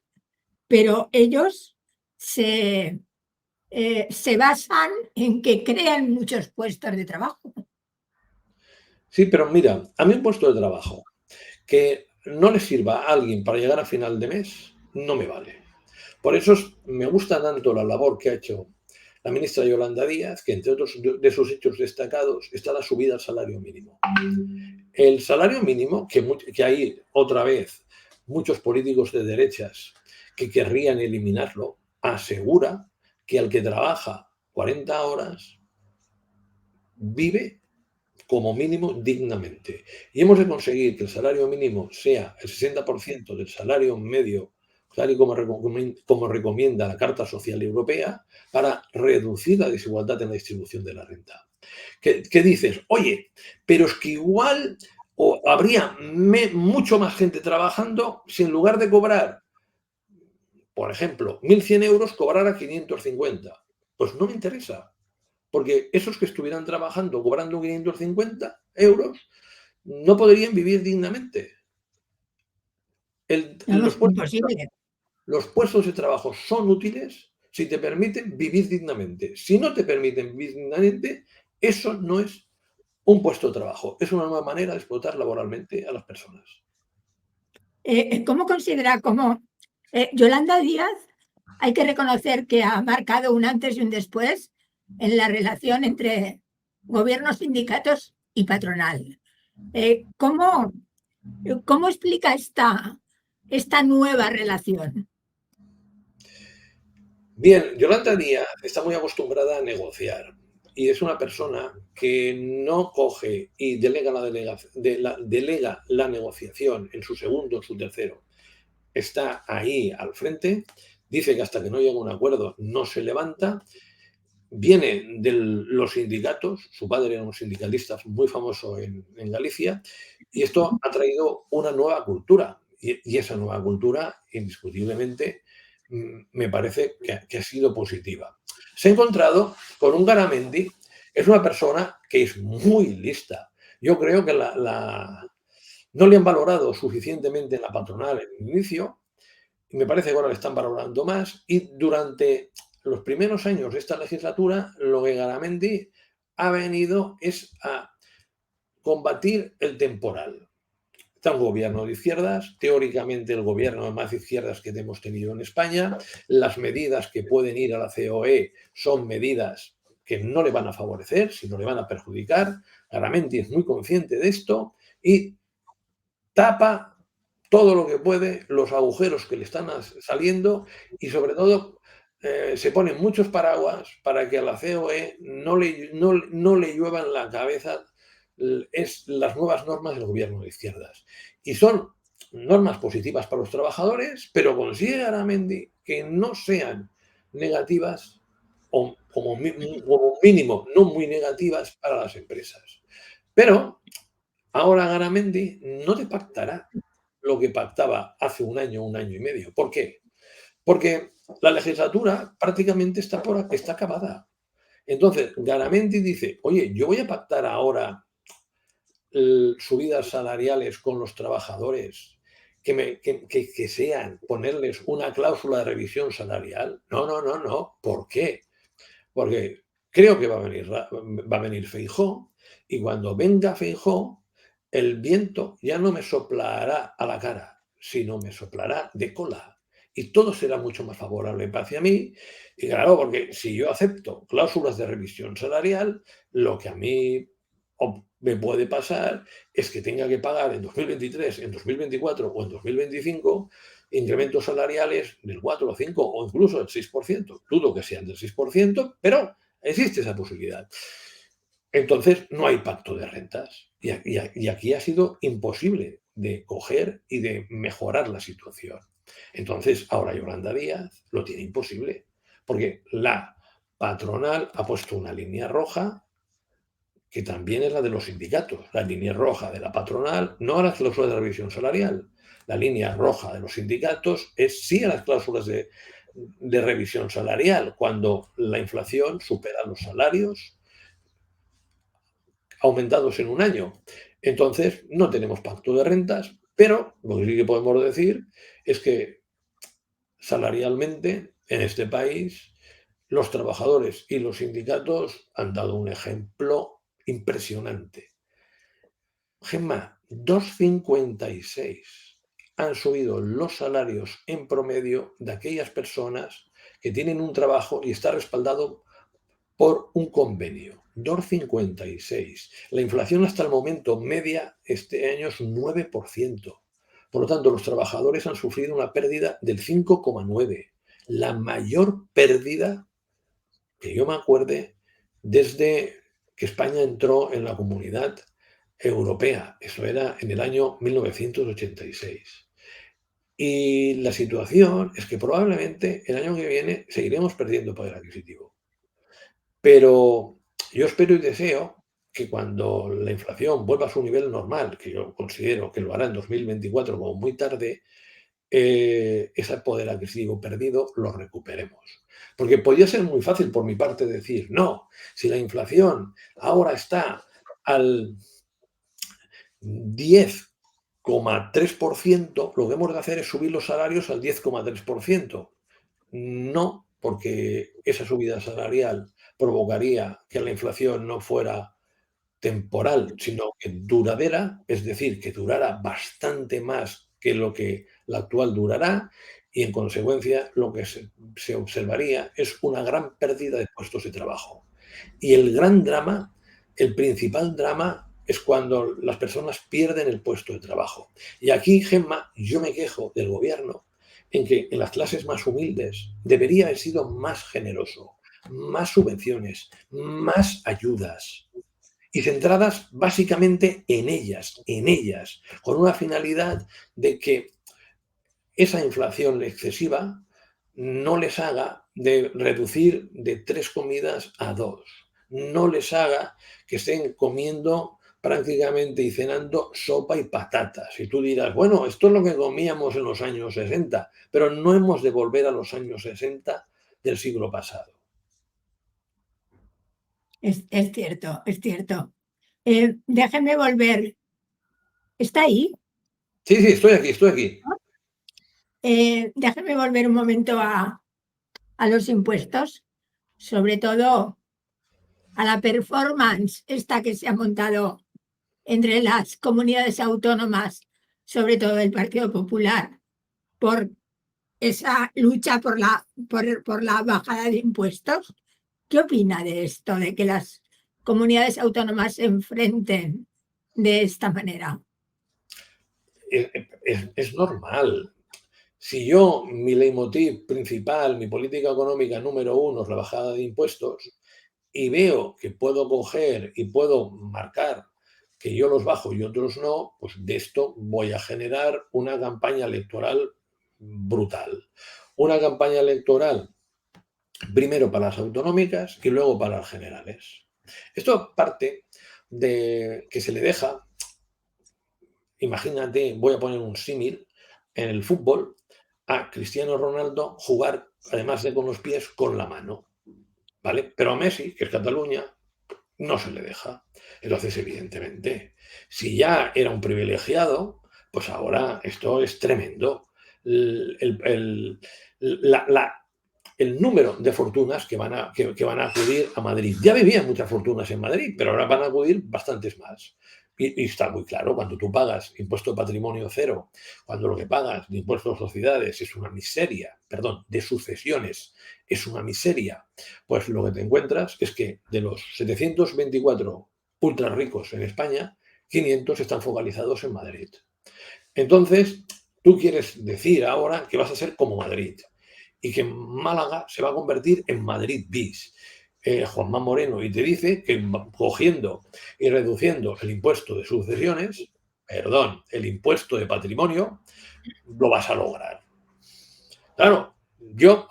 S1: pero ellos se basan en que crean muchos puestos de trabajo.
S2: Sí, pero mira, a mí un puesto de trabajo que no le sirva a alguien para llegar a final de mes, no me vale. Por eso me gusta tanto la labor que ha hecho la ministra Yolanda Díaz, que entre otros de sus hechos destacados está la subida al salario mínimo. El salario mínimo, que hay otra vez muchos políticos de derechas que querrían eliminarlo, asegura que al que trabaja 40 horas vive como mínimo dignamente. Y hemos de conseguir que el salario mínimo sea el 60% del salario medio, tal y como recomienda la Carta Social Europea, para reducir la desigualdad en la distribución de la renta. ¿Qué dices? Oye, pero es que igual habría mucho más gente trabajando si en lugar de cobrar, por ejemplo, 1.100 euros, cobrara 550. Pues no me interesa, porque esos que estuvieran trabajando cobrando 550 euros no podrían vivir dignamente.
S1: Vamos, imposible.
S2: Los puestos de trabajo son útiles si te permiten vivir dignamente. Si no te permiten vivir dignamente, eso no es un puesto de trabajo, es una nueva manera de explotar laboralmente a las personas.
S1: ¿Cómo considera Yolanda Díaz? Hay que reconocer que ha marcado un antes y un después en la relación entre gobiernos, sindicatos y patronal. ¿Cómo explica esta nueva relación?
S2: Bien, Yolanda Díaz está muy acostumbrada a negociar y es una persona que no coge y delega la negociación en su segundo, en su tercero. Está ahí al frente, dice que hasta que no llega a un acuerdo no se levanta, viene de los sindicatos, su padre era un sindicalista muy famoso en Galicia, y esto ha traído una nueva cultura. Y esa nueva cultura, indiscutiblemente, me parece que ha sido positiva. se ha encontrado con un Garamendi, es una persona que es muy lista. Yo creo que no le han valorado suficientemente en la patronal en el inicio, y me parece que ahora le están valorando más, y durante los primeros años de esta legislatura, lo que Garamendi ha venido es a combatir el temporal. Está un gobierno de izquierdas, teóricamente el gobierno más de izquierdas que hemos tenido en España. Las medidas que pueden ir a la COE son medidas que no le van a favorecer, sino le van a perjudicar. Garamendi es muy consciente de esto y tapa todo lo que puede, los agujeros que le están saliendo y sobre todo se ponen muchos paraguas para que a la COE no le lluevan la cabeza las nuevas normas del gobierno de izquierdas. Y son normas positivas para los trabajadores, pero consigue Garamendi que no sean negativas o como mínimo no muy negativas para las empresas. Pero ahora Garamendi no te pactará lo que pactaba hace un año y medio. ¿Por qué? Porque la legislatura prácticamente está acabada. Entonces, Garamendi dice, oye, yo voy a pactar ahora subidas salariales con los trabajadores que sean ponerles una cláusula de revisión salarial. No, no, no, no. ¿Por qué? Porque creo que va a venir Feijóo y cuando venga Feijóo, el viento ya no me soplará a la cara, sino me soplará de cola. Y todo será mucho más favorable hacia mí. Y claro, porque si yo acepto cláusulas de revisión salarial, lo que a mí me puede pasar es que tenga que pagar en 2023, en 2024 o en 2025 incrementos salariales del 4 o 5 o incluso del 6%. Dudo que sean del 6%, pero existe esa posibilidad. Entonces, no hay pacto de rentas. Y aquí ha sido imposible de coger y de mejorar la situación. Entonces, ahora Yolanda Díaz lo tiene imposible, porque la patronal ha puesto una línea roja que también es la de los sindicatos. La línea roja de la patronal, no a las cláusulas de revisión salarial. La línea roja de los sindicatos es sí a las cláusulas de revisión salarial, cuando la inflación supera los salarios aumentados en un año. Entonces, no tenemos pacto de rentas, pero lo que sí que podemos decir es que salarialmente en este país los trabajadores y los sindicatos han dado un ejemplo impresionante. Gemma, 2,56 han subido los salarios en promedio de aquellas personas que tienen un trabajo y está respaldado por un convenio. 2,56. La inflación hasta el momento media este año es un 9%. Por lo tanto, los trabajadores han sufrido una pérdida del 5,9%. La mayor pérdida que yo me acuerde desde que España entró en la Comunidad Europea. Eso era en el año 1986. Y la situación es que probablemente el año que viene seguiremos perdiendo poder adquisitivo. Pero yo espero y deseo que cuando la inflación vuelva a su nivel normal, que yo considero que lo hará en 2024 como muy tarde, ese poder adquisitivo perdido lo recuperemos. Porque podría ser muy fácil por mi parte decir, no, si la inflación ahora está al 10,3%, lo que hemos de hacer es subir los salarios al 10,3%. No, porque esa subida salarial provocaría que la inflación no fuera temporal, sino que duradera, es decir, que durara bastante más que lo que la actual durará y, en consecuencia, lo que se observaría es una gran pérdida de puestos de trabajo. Y el gran drama, el principal drama, es cuando las personas pierden el puesto de trabajo. Y aquí, Gemma, yo me quejo del gobierno en que en las clases más humildes debería haber sido más generoso, más subvenciones, más ayudas y centradas básicamente en ellas, con una finalidad de que esa inflación excesiva no les haga de reducir de 3 comidas a 2, no les haga que estén comiendo prácticamente y cenando sopa y patatas. Y tú dirás, bueno, esto es lo que comíamos en los años 60, pero no hemos de volver a los años 60 del siglo pasado.
S1: Es cierto, es cierto. Déjeme volver. ¿Está ahí?
S2: Sí, sí, estoy aquí, estoy aquí.
S1: Déjeme volver un momento a los impuestos, sobre todo a la performance esta que se ha montado entre las comunidades autónomas, sobre todo el Partido Popular, por esa lucha por la bajada de impuestos. ¿Qué opina de esto, de que las comunidades autónomas se enfrenten de esta manera?
S2: Es normal. Si yo, mi leitmotiv principal, mi política económica número uno es la bajada de impuestos, y veo que puedo coger y puedo marcar que yo los bajo y otros no, pues de esto voy a generar una campaña electoral brutal. Una campaña electoral primero para las autonómicas y luego para las generales. Esto parte de que se le deja, imagínate, voy a poner un símil, en el fútbol, a Cristiano Ronaldo jugar, además de con los pies, con la mano. ¿Vale? Pero a Messi, que es Cataluña, no se le deja. Entonces, evidentemente, si ya era un privilegiado, pues ahora esto es tremendo. El, la, la, el número de fortunas que van a acudir a Madrid. Ya vivían muchas fortunas en Madrid, pero ahora van a acudir bastantes más. Y está muy claro, cuando tú pagas impuesto de patrimonio cero, cuando lo que pagas de impuestos de sociedades es una miseria, perdón, de sucesiones es una miseria, pues lo que te encuentras es que de los 724 ultra ricos en España, 500 están focalizados en Madrid. Entonces, tú quieres decir ahora que vas a ser como Madrid y que Málaga se va a convertir en Madrid bis. Juanma Moreno y te dice que cogiendo y reduciendo el impuesto de sucesiones, perdón, el impuesto de patrimonio, lo vas a lograr. Claro,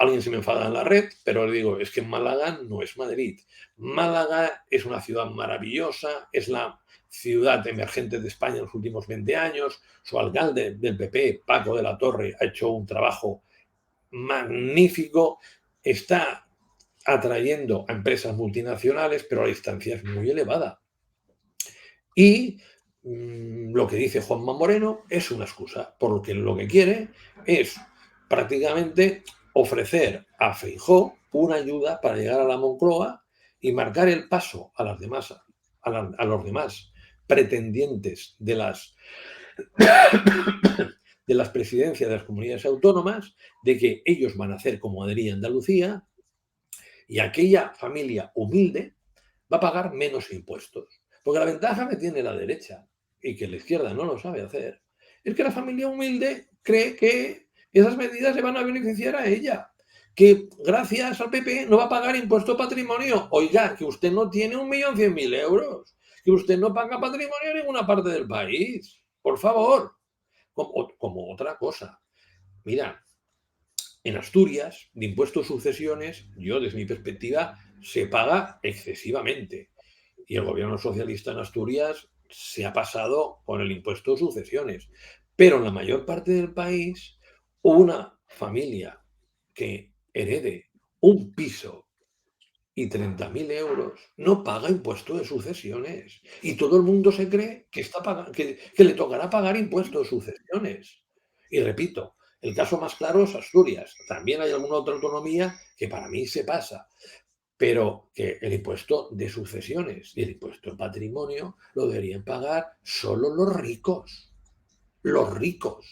S2: alguien se me enfada en la red, pero le digo, es que Málaga no es Madrid. Málaga es una ciudad maravillosa, es la ciudad emergente de España en los últimos 20 años. Su alcalde del PP, Paco de la Torre, ha hecho un trabajo magnífico, está atrayendo a empresas multinacionales, pero la distancia es muy elevada. Y lo que dice Juanma Moreno es una excusa, porque lo que quiere es prácticamente ofrecer a Feijóo una ayuda para llegar a la Moncloa y marcar el paso a los demás pretendientes de las presidencias de las comunidades autónomas, de que ellos van a hacer como Madrid y Andalucía, y aquella familia humilde va a pagar menos impuestos. Porque la ventaja que tiene la derecha, y que la izquierda no lo sabe hacer, es que la familia humilde cree que esas medidas le van a beneficiar a ella. Que gracias al PP no va a pagar impuesto patrimonio. Oiga, que usted no tiene 1.100.000 euros. Que usted no paga patrimonio en ninguna parte del país. Por favor. Como otra cosa. Mira, en Asturias, de impuestos sucesiones, yo desde mi perspectiva, se paga excesivamente. Y el gobierno socialista en Asturias se ha pasado con el impuesto de sucesiones. Pero en la mayor parte del país, una familia que herede un piso y 30.000 euros no paga impuesto de sucesiones. Y todo el mundo se cree que le tocará pagar impuesto de sucesiones. Y repito, el caso más claro es Asturias. También hay alguna otra autonomía que para mí se pasa. Pero que el impuesto de sucesiones y el impuesto de patrimonio lo deberían pagar solo los ricos. Los ricos.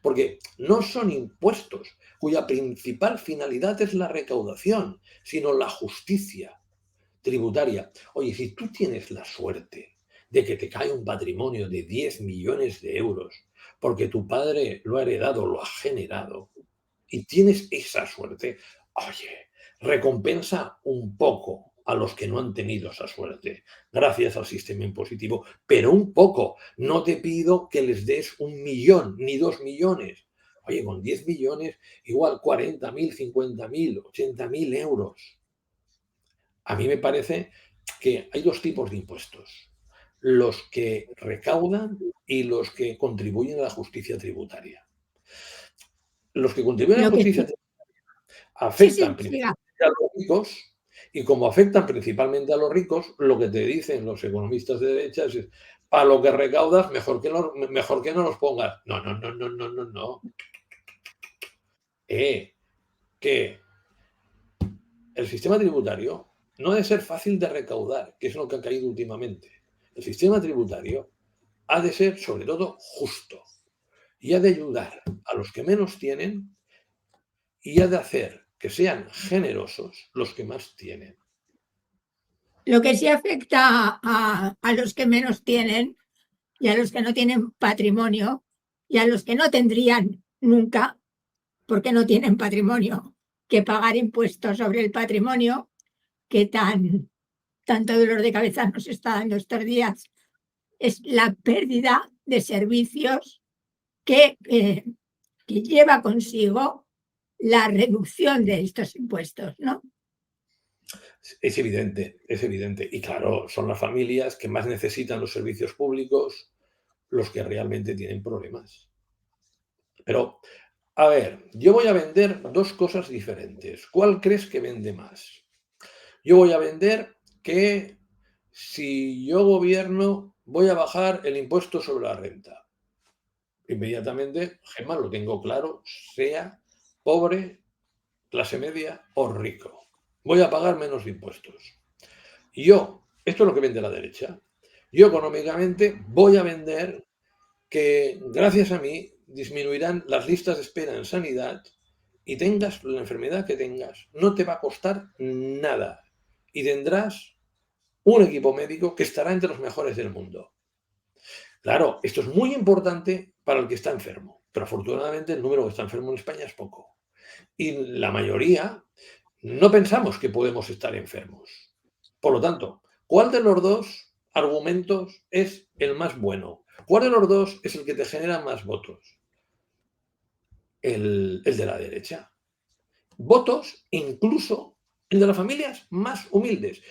S2: Porque no son impuestos cuya principal finalidad es la recaudación, sino la justicia tributaria. Oye, si tú tienes la suerte de que te cae un patrimonio de 10 millones de euros porque tu padre lo ha heredado, lo ha generado, y tienes esa suerte, oye, recompensa un poco a los que no han tenido esa suerte, gracias al sistema impositivo, pero un poco. No te pido que les des 1 millón ni 2 millones. Oye, con 10 millones, igual 40.000, 50.000, 80.000 euros. A mí me parece que hay dos tipos de impuestos: los que recaudan y los que contribuyen a la justicia tributaria. Los que contribuyen a la
S1: Lo que
S2: justicia
S1: sí,
S2: tributaria
S1: sí, sí,
S2: afectan
S1: siga.
S2: principalmente a los ricos Y como afectan principalmente a los ricos, lo que te dicen los economistas de derecha es, para lo que recaudas, mejor que no los pongas. No, no, no, no, no, no, no. Que el sistema tributario no ha de ser fácil de recaudar, que es lo que ha caído últimamente. El sistema tributario ha de ser, sobre todo, justo y ha de ayudar a los que menos tienen y ha de hacer que sean generosos los que más tienen.
S1: Lo que sí afecta a los que menos tienen y a los que no tienen patrimonio y a los que no tendrían nunca, porque no tienen patrimonio, que pagar impuestos sobre el patrimonio, que tanto dolor de cabeza nos está dando estos días, es la pérdida de servicios que lleva consigo la reducción de estos impuestos, ¿no?
S2: Es evidente, es evidente. Y claro, son las familias que más necesitan los servicios públicos los que realmente tienen problemas. Pero, a ver, yo voy a vender dos cosas diferentes. ¿Cuál crees que vende más? Yo voy a vender que si yo gobierno voy a bajar el impuesto sobre la renta. Inmediatamente, Gemma, lo tengo claro, sea pobre, clase media o rico. Voy a pagar menos impuestos. Y yo, esto es lo que vende la derecha, yo económicamente voy a vender que gracias a mí disminuirán las listas de espera en sanidad y tengas la enfermedad que tengas, no te va a costar nada y tendrás un equipo médico que estará entre los mejores del mundo. Claro, esto es muy importante para el que está enfermo, pero afortunadamente el número que está enfermo en España es poco. Y la mayoría no pensamos que podemos estar enfermos. Por lo tanto, ¿cuál de los dos argumentos es el más bueno? ¿Cuál de los dos es el que te genera más votos? El de la derecha. Votos incluso el de las familias más humildes.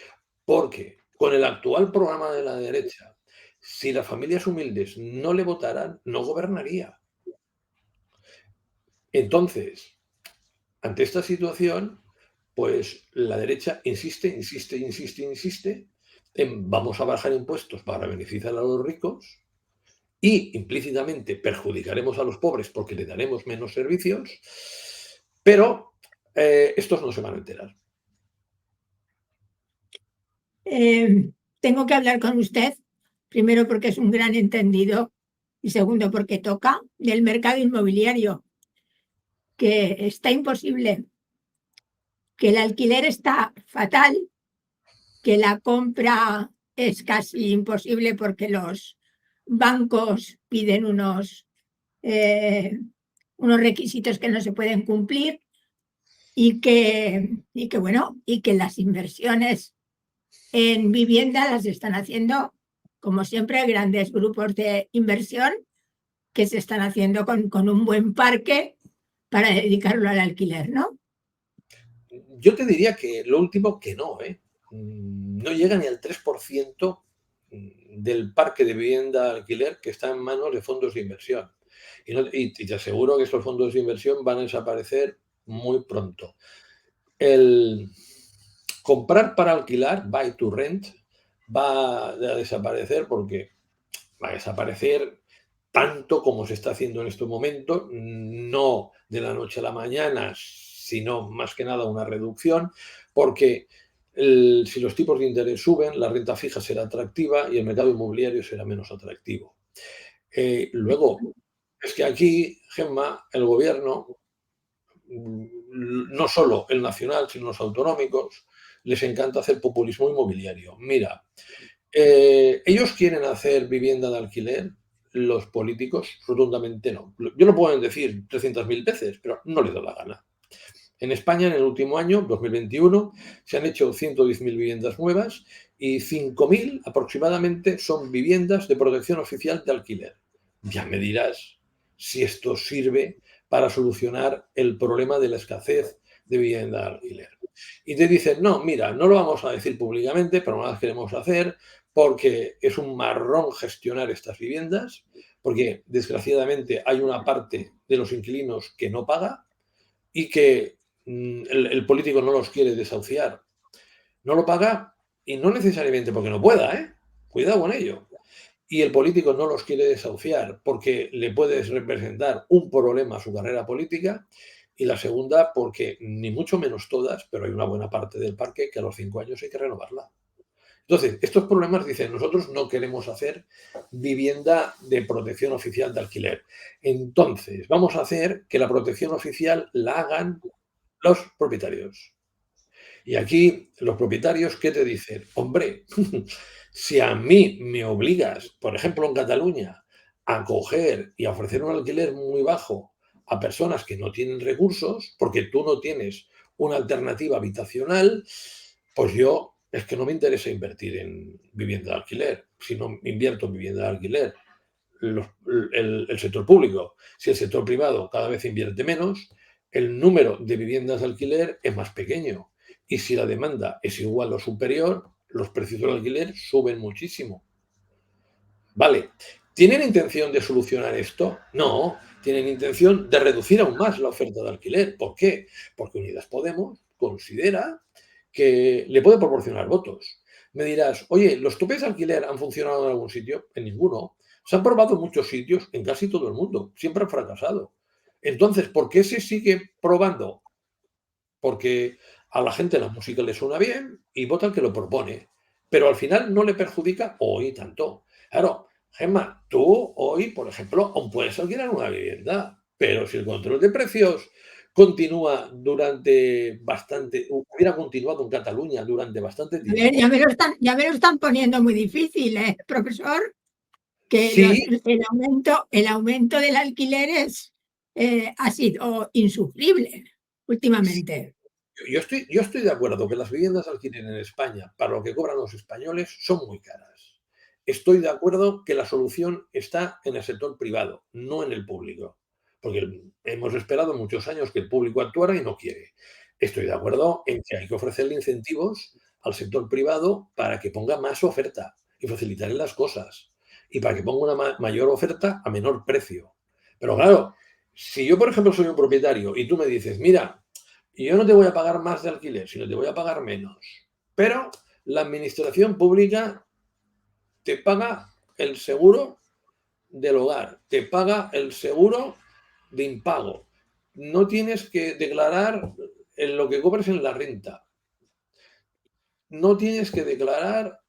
S2: Porque con el actual programa de la derecha, si las familias humildes no le votaran, no gobernaría. Entonces, ante esta situación, pues la derecha insiste, insiste, insiste, insiste en vamos a bajar impuestos para beneficiar a los ricos y implícitamente perjudicaremos a los pobres porque le daremos menos servicios, pero estos no se van a enterar.
S1: Tengo que hablar con usted, primero porque es un gran entendido y segundo porque toca del mercado inmobiliario, que está imposible, que el alquiler está fatal, que la compra es casi imposible porque los bancos piden unos requisitos que no se pueden cumplir y que las inversiones en vivienda las están haciendo, como siempre, grandes grupos de inversión que se están haciendo con un buen parque para dedicarlo al alquiler, ¿no?
S2: Yo te diría que lo último que no, ¿eh? No llega ni al 3% del parque de vivienda alquiler que está en manos de fondos de inversión. Y te aseguro que estos fondos de inversión van a desaparecer muy pronto. El comprar para alquilar, buy to rent, va a desaparecer porque va a desaparecer tanto como se está haciendo en este momento, no de la noche a la mañana, sino más que nada una reducción, porque si los tipos de interés suben, la renta fija será atractiva y el mercado inmobiliario será menos atractivo. Luego, es que aquí, Gemma, el gobierno, no solo el nacional, sino los autonómicos, les encanta hacer populismo inmobiliario. Mira, ellos quieren hacer vivienda de alquiler, los políticos rotundamente no. Yo lo puedo decir 300.000 veces, pero no les da la gana. En España, en el último año, 2021, se han hecho 110.000 viviendas nuevas y 5.000 aproximadamente son viviendas de protección oficial de alquiler. Ya me dirás si esto sirve para solucionar el problema de la escasez de vivienda de alquiler. Y te dicen, no, mira, no lo vamos a decir públicamente, pero no las queremos hacer porque es un marrón gestionar estas viviendas, porque desgraciadamente hay una parte de los inquilinos que no paga y que el político no los quiere desahuciar. no lo paga y no necesariamente porque no pueda, ¿eh? Cuidado con ello. Y el político no los quiere desahuciar porque le puedes representar un problema a su carrera política, y la segunda porque ni mucho menos todas, pero hay una buena parte del parque que a los 5 años hay que renovarla. Entonces, estos problemas dicen, nosotros no queremos hacer vivienda de protección oficial de alquiler. Entonces, vamos a hacer que la protección oficial la hagan los propietarios. Y aquí los propietarios, ¿qué te dicen? Hombre, si a mí me obligas, por ejemplo en Cataluña, a coger y a ofrecer un alquiler muy bajo a personas que no tienen recursos, porque tú no tienes una alternativa habitacional, pues yo es que no me interesa invertir en vivienda de alquiler. Si no invierto en vivienda de alquiler, los, el sector público, si el sector privado cada vez invierte menos, el número de viviendas de alquiler es más pequeño. Y si la demanda es igual o superior, los precios del alquiler suben muchísimo. Vale, ¿tienen intención de solucionar esto? No, tienen intención de reducir aún más la oferta de alquiler. ¿Por qué? Porque Unidas Podemos considera que le puede proporcionar votos. Me dirás, oye, ¿los topes de alquiler han funcionado en algún sitio? En ninguno. Se han probado en muchos sitios, en casi todo el mundo. Siempre han fracasado. Entonces, ¿por qué se sigue probando? Porque a la gente la música le suena bien y vota el que lo propone, pero al final no le perjudica hoy tanto. Claro, Gemma, tú hoy, por ejemplo, aún puedes alquilar una vivienda, pero si el control de precios continúa durante bastante, hubiera continuado en Cataluña durante bastante
S1: A ver,
S2: tiempo.
S1: ya me lo están poniendo muy difícil, profesor, que
S2: Sí,
S1: el aumento del alquiler ha sido insufrible últimamente.
S2: yo estoy de acuerdo que las viviendas de alquiler en España, para lo que cobran los españoles, son muy caras. Estoy de acuerdo que la solución está en el sector privado, no en el público, porque hemos esperado muchos años que el público actuara y no quiere. Estoy de acuerdo en que hay que ofrecerle incentivos al sector privado para que ponga más oferta y facilitarle las cosas, y para que ponga una mayor oferta a menor precio. Pero claro, si yo, por ejemplo, soy un propietario y tú me dices, mira, y yo no te voy a pagar más de alquiler, sino te voy a pagar menos. Pero la administración pública te paga el seguro del hogar, te paga el seguro de impago. No tienes que declarar en lo que cobres en la renta. No tienes que declarar,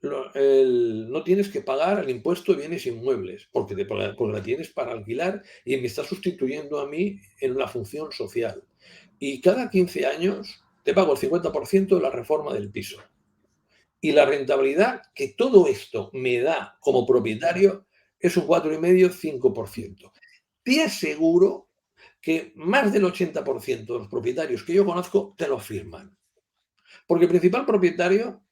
S2: no tienes que pagar el impuesto de bienes inmuebles, porque la tienes para alquilar y me estás sustituyendo a mí en la función social. Y cada 15 años te pago el 50% de la reforma del piso. Y la rentabilidad que todo esto me da como propietario es un 4,5-5%. Te aseguro que más del 80% de los propietarios que yo conozco te lo firman. Porque el principal propietario,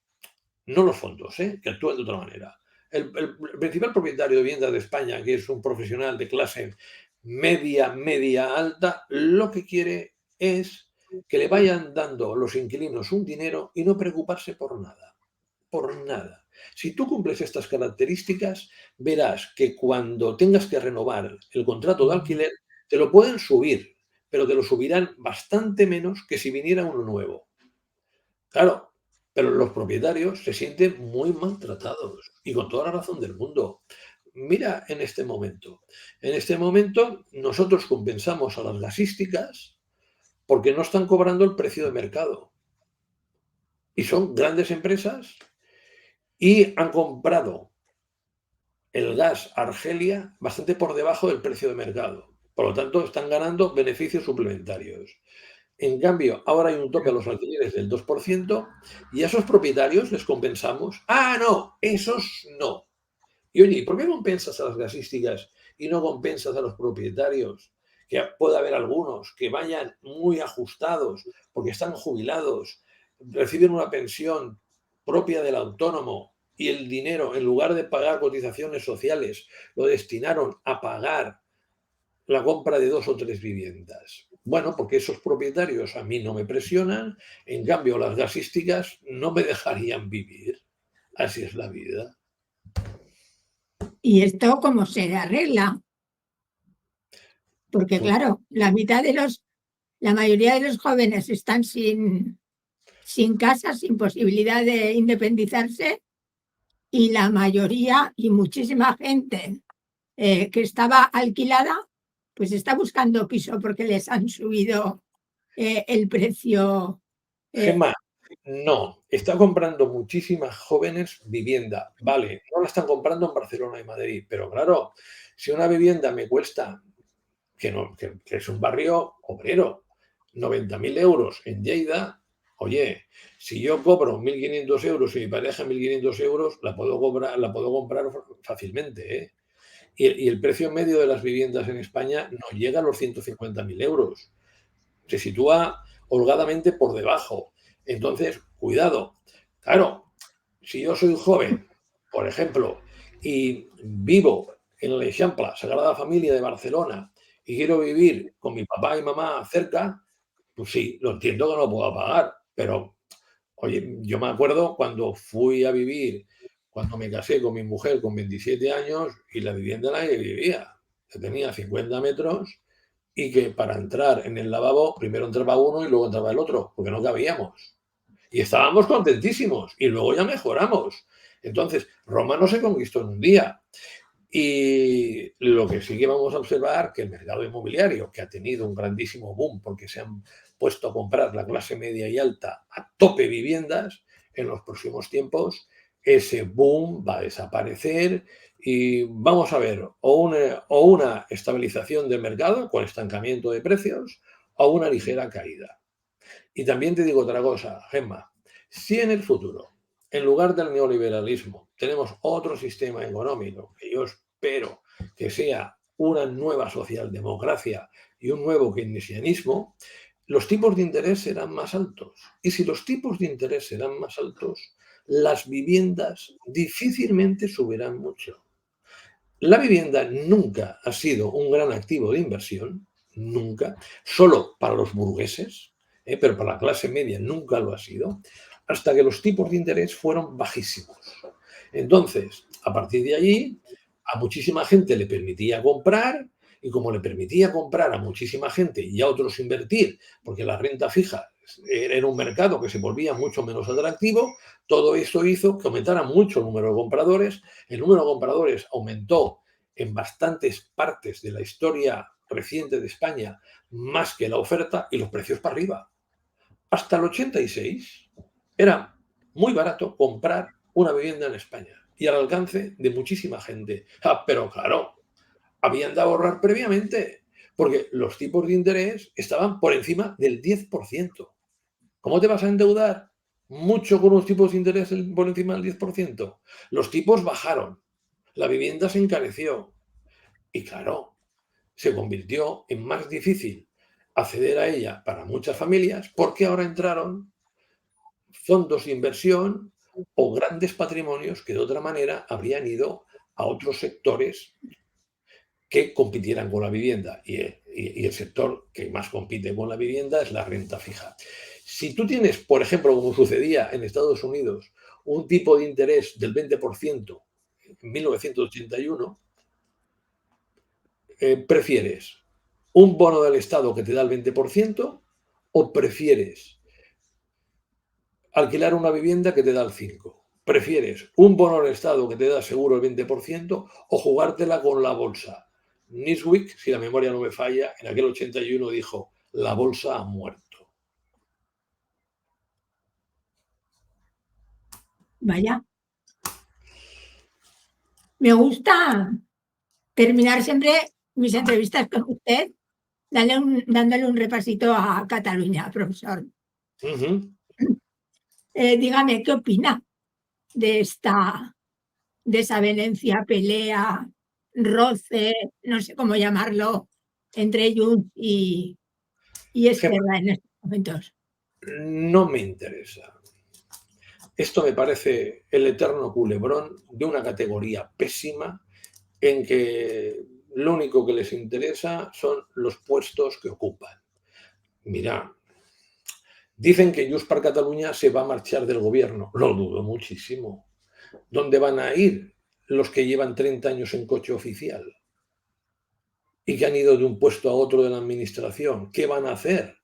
S2: no los fondos, que actúan de otra manera. El principal propietario de viviendas de España, que es un profesional de clase media, media alta, lo que quiere es que le vayan dando los inquilinos un dinero y no preocuparse por nada. Por nada. Si tú cumples estas características, verás que cuando tengas que renovar el contrato de alquiler, te lo pueden subir, pero te lo subirán bastante menos que si viniera uno nuevo. Claro, pero los propietarios se sienten muy maltratados y con toda la razón del mundo. Mira en este momento. En este momento nosotros compensamos a las gasísticas porque no están cobrando el precio de mercado. Y son grandes empresas y han comprado el gas Argelia bastante por debajo del precio de mercado. Por lo tanto, están ganando beneficios suplementarios. En cambio, ahora hay un tope a los alquileres del 2% y a esos propietarios les compensamos. Ah, no, esos no. Y oye, ¿por qué compensas a las gasísticas y no compensas a los propietarios? Que puede haber algunos que vayan muy ajustados porque están jubilados, reciben una pensión propia del autónomo y el dinero, en lugar de pagar cotizaciones sociales, lo destinaron a pagar la compra de 2 o 3 viviendas. Bueno, porque esos propietarios a mí no me presionan, en cambio las gasísticas no me dejarían vivir. Así es la vida.
S1: ¿Y esto cómo se arregla? Porque
S2: Pues
S1: claro, la mayoría de los jóvenes están sin sin casa, sin posibilidad de independizarse, y la mayoría y muchísima gente que estaba alquilada, pues está buscando piso porque les han subido el precio.
S2: Gemma, no, está comprando muchísimas jóvenes vivienda. Vale, no la están comprando en Barcelona y Madrid, pero claro, si una vivienda me cuesta, que es un barrio obrero, 90.000 euros en Lleida, oye, si yo cobro 1.500 euros y mi pareja 1.500 euros, la puedo comprar fácilmente, ¿eh? Y el precio medio de las viviendas en España no llega a los 150.000 euros. Se sitúa holgadamente por debajo. Entonces, cuidado. Claro, si yo soy joven, por ejemplo, y vivo en el Eixample, Sagrada Familia de Barcelona, y quiero vivir con mi papá y mamá cerca, pues sí, lo entiendo que no lo puedo pagar, pero oye, yo me acuerdo cuando fui a vivir, cuando me casé con mi mujer con 27 años y la vivienda en la que vivía, que tenía 50 metros y que para entrar en el lavabo primero entraba uno y luego entraba el otro, porque no cabíamos. Y estábamos contentísimos y luego ya mejoramos. Entonces, Roma no se conquistó en un día. Y lo que sí que vamos a observar que el mercado inmobiliario, que ha tenido un grandísimo boom porque se han puesto a comprar la clase media y alta a tope viviendas, en los próximos tiempos ese boom va a desaparecer y vamos a ver o una estabilización del mercado con estancamiento de precios o una ligera caída. Y también te digo otra cosa, Gemma, si en el futuro, en lugar del neoliberalismo, tenemos otro sistema económico, que yo espero que sea una nueva socialdemocracia y un nuevo keynesianismo, los tipos de interés serán más altos. Y si los tipos de interés serán más altos, las viviendas difícilmente subirán mucho. La vivienda nunca ha sido un gran activo de inversión, nunca, solo para los burgueses, pero para la clase media nunca lo ha sido, hasta que los tipos de interés fueron bajísimos. Entonces, a partir de allí, a muchísima gente le permitía comprar y como le permitía comprar a muchísima gente y a otros invertir, porque la renta fija era un mercado que se volvía mucho menos atractivo, todo esto hizo que aumentara mucho el número de compradores. El número de compradores aumentó en bastantes partes de la historia reciente de España más que la oferta y los precios para arriba. Hasta el 86 era muy barato comprar una vivienda en España y al alcance de muchísima gente. Pero claro, habían de ahorrar previamente porque los tipos de interés estaban por encima del 10%. ¿Cómo te vas a endeudar mucho con unos tipos de interés por encima del 10%? Los tipos bajaron, la vivienda se encareció y claro, se convirtió en más difícil acceder a ella para muchas familias porque ahora entraron fondos de inversión o grandes patrimonios que de otra manera habrían ido a otros sectores que compitieran con la vivienda y el sector que más compite con la vivienda es la renta fija. Si tú tienes, por ejemplo, como sucedía en Estados Unidos, un tipo de interés del 20% en 1981, ¿prefieres un bono del Estado que te da el 20% o prefieres alquilar una vivienda que te da el 5%? ¿Prefieres un bono del Estado que te da seguro el 20% o jugártela con la bolsa? Newsweek, si la memoria no me falla, en aquel 81 dijo, la bolsa ha muerto.
S1: Vaya, me gusta terminar siempre mis entrevistas con usted dándole un repasito a Cataluña, profesor. Dígame, ¿qué opina de desavenencia, pelea, roce, no sé cómo llamarlo, entre Junts y Esquerra en estos momentos?
S2: No me interesa. Esto me parece el eterno culebrón de una categoría pésima en que lo único que les interesa son los puestos que ocupan. Mira, dicen que Junts per Catalunya se va a marchar del gobierno. Lo dudo muchísimo. ¿Dónde van a ir los que llevan 30 años en coche oficial y que han ido de un puesto a otro de la administración? ¿Qué van a hacer?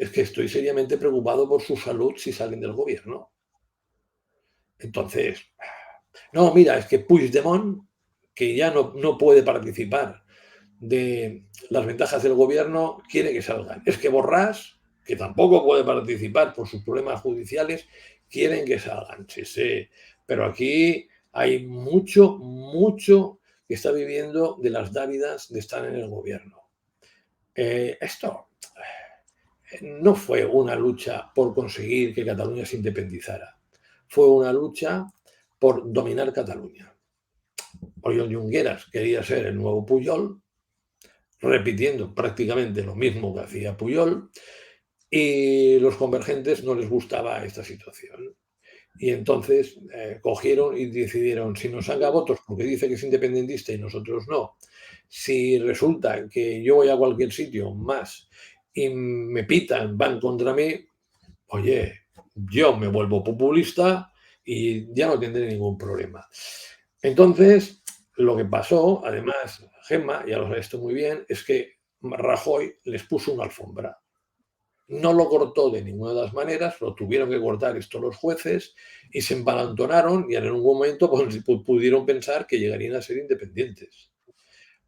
S2: es que estoy seriamente preocupado por su salud si salen del gobierno. Entonces, no, mira, es que Puigdemont, que ya no puede participar de las ventajas del gobierno, quiere que salgan. Es que Borràs, que tampoco puede participar por sus problemas judiciales, quieren que salgan. Sí, sí. Pero aquí hay mucho que está viviendo de las dávidas de estar en el gobierno. Esto no fue una lucha por conseguir que Cataluña se independizara. Fue una lucha por dominar Cataluña. Oriol Junqueras quería ser el nuevo Pujol, repitiendo prácticamente lo mismo que hacía Pujol, y los convergentes no les gustaba esta situación. Y entonces cogieron y decidieron, si nos saca votos porque dice que es independentista y nosotros no, si resulta que yo voy a cualquier sitio más y me pitan, van contra mí, oye, yo me vuelvo populista y ya no tendré ningún problema. Entonces, lo que pasó, además, Gemma, ya lo sabes tú muy bien, es que Rajoy les puso una alfombra. No lo cortó de ninguna de las maneras, lo tuvieron que cortar esto los jueces y se embalantonaron y en algún momento pudieron pensar que llegarían a ser independientes.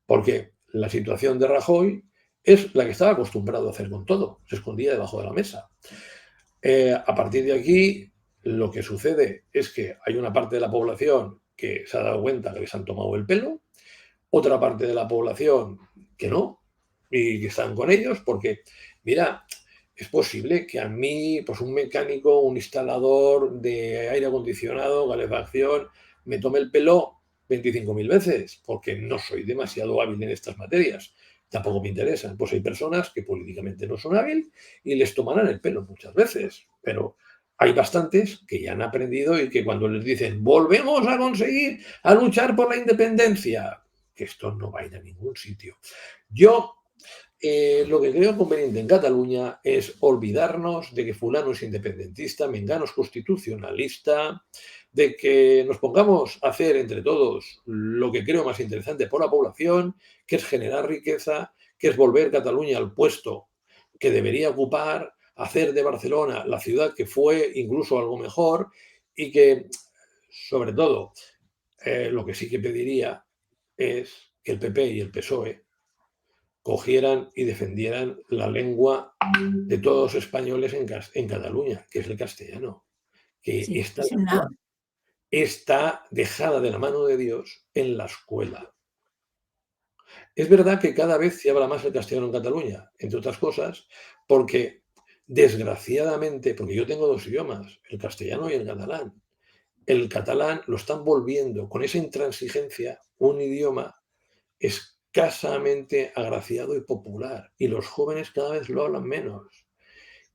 S2: Porque la situación de Rajoy es la que estaba acostumbrado a hacer con todo, se escondía debajo de la mesa. A partir de aquí, lo que sucede es que hay una parte de la población que se ha dado cuenta que les han tomado el pelo, otra parte de la población que no, y que están con ellos, porque, mira, es posible que a mí, pues un mecánico, un instalador de aire acondicionado, calefacción, me tome el pelo 25.000 veces, porque no soy demasiado hábil en estas materias. Tampoco me interesan. Pues hay personas que políticamente no son hábiles y les tomarán el pelo muchas veces, pero hay bastantes que ya han aprendido y que cuando les dicen volvemos a conseguir a luchar por la independencia, que esto no va a ir a ningún sitio. Yo lo que creo conveniente en Cataluña es olvidarnos de que fulano es independentista, mengano es constitucionalista, de que nos pongamos a hacer entre todos lo que creo más interesante por la población, que es generar riqueza, que es volver Cataluña al puesto que debería ocupar, hacer de Barcelona la ciudad que fue incluso algo mejor y que, sobre todo, lo que sí que pediría es que el PP y el PSOE cogieran y defendieran la lengua de todos los españoles en Cataluña, que es el castellano, que
S1: Sí,
S2: esta
S1: es una,
S2: lengua está dejada de la mano de Dios en la escuela. Es verdad que cada vez se habla más el castellano en Cataluña, entre otras cosas, porque desgraciadamente, porque yo tengo dos idiomas, el castellano y el catalán lo están volviendo con esa intransigencia un idioma escasamente agraciado y popular, y los jóvenes cada vez lo hablan menos.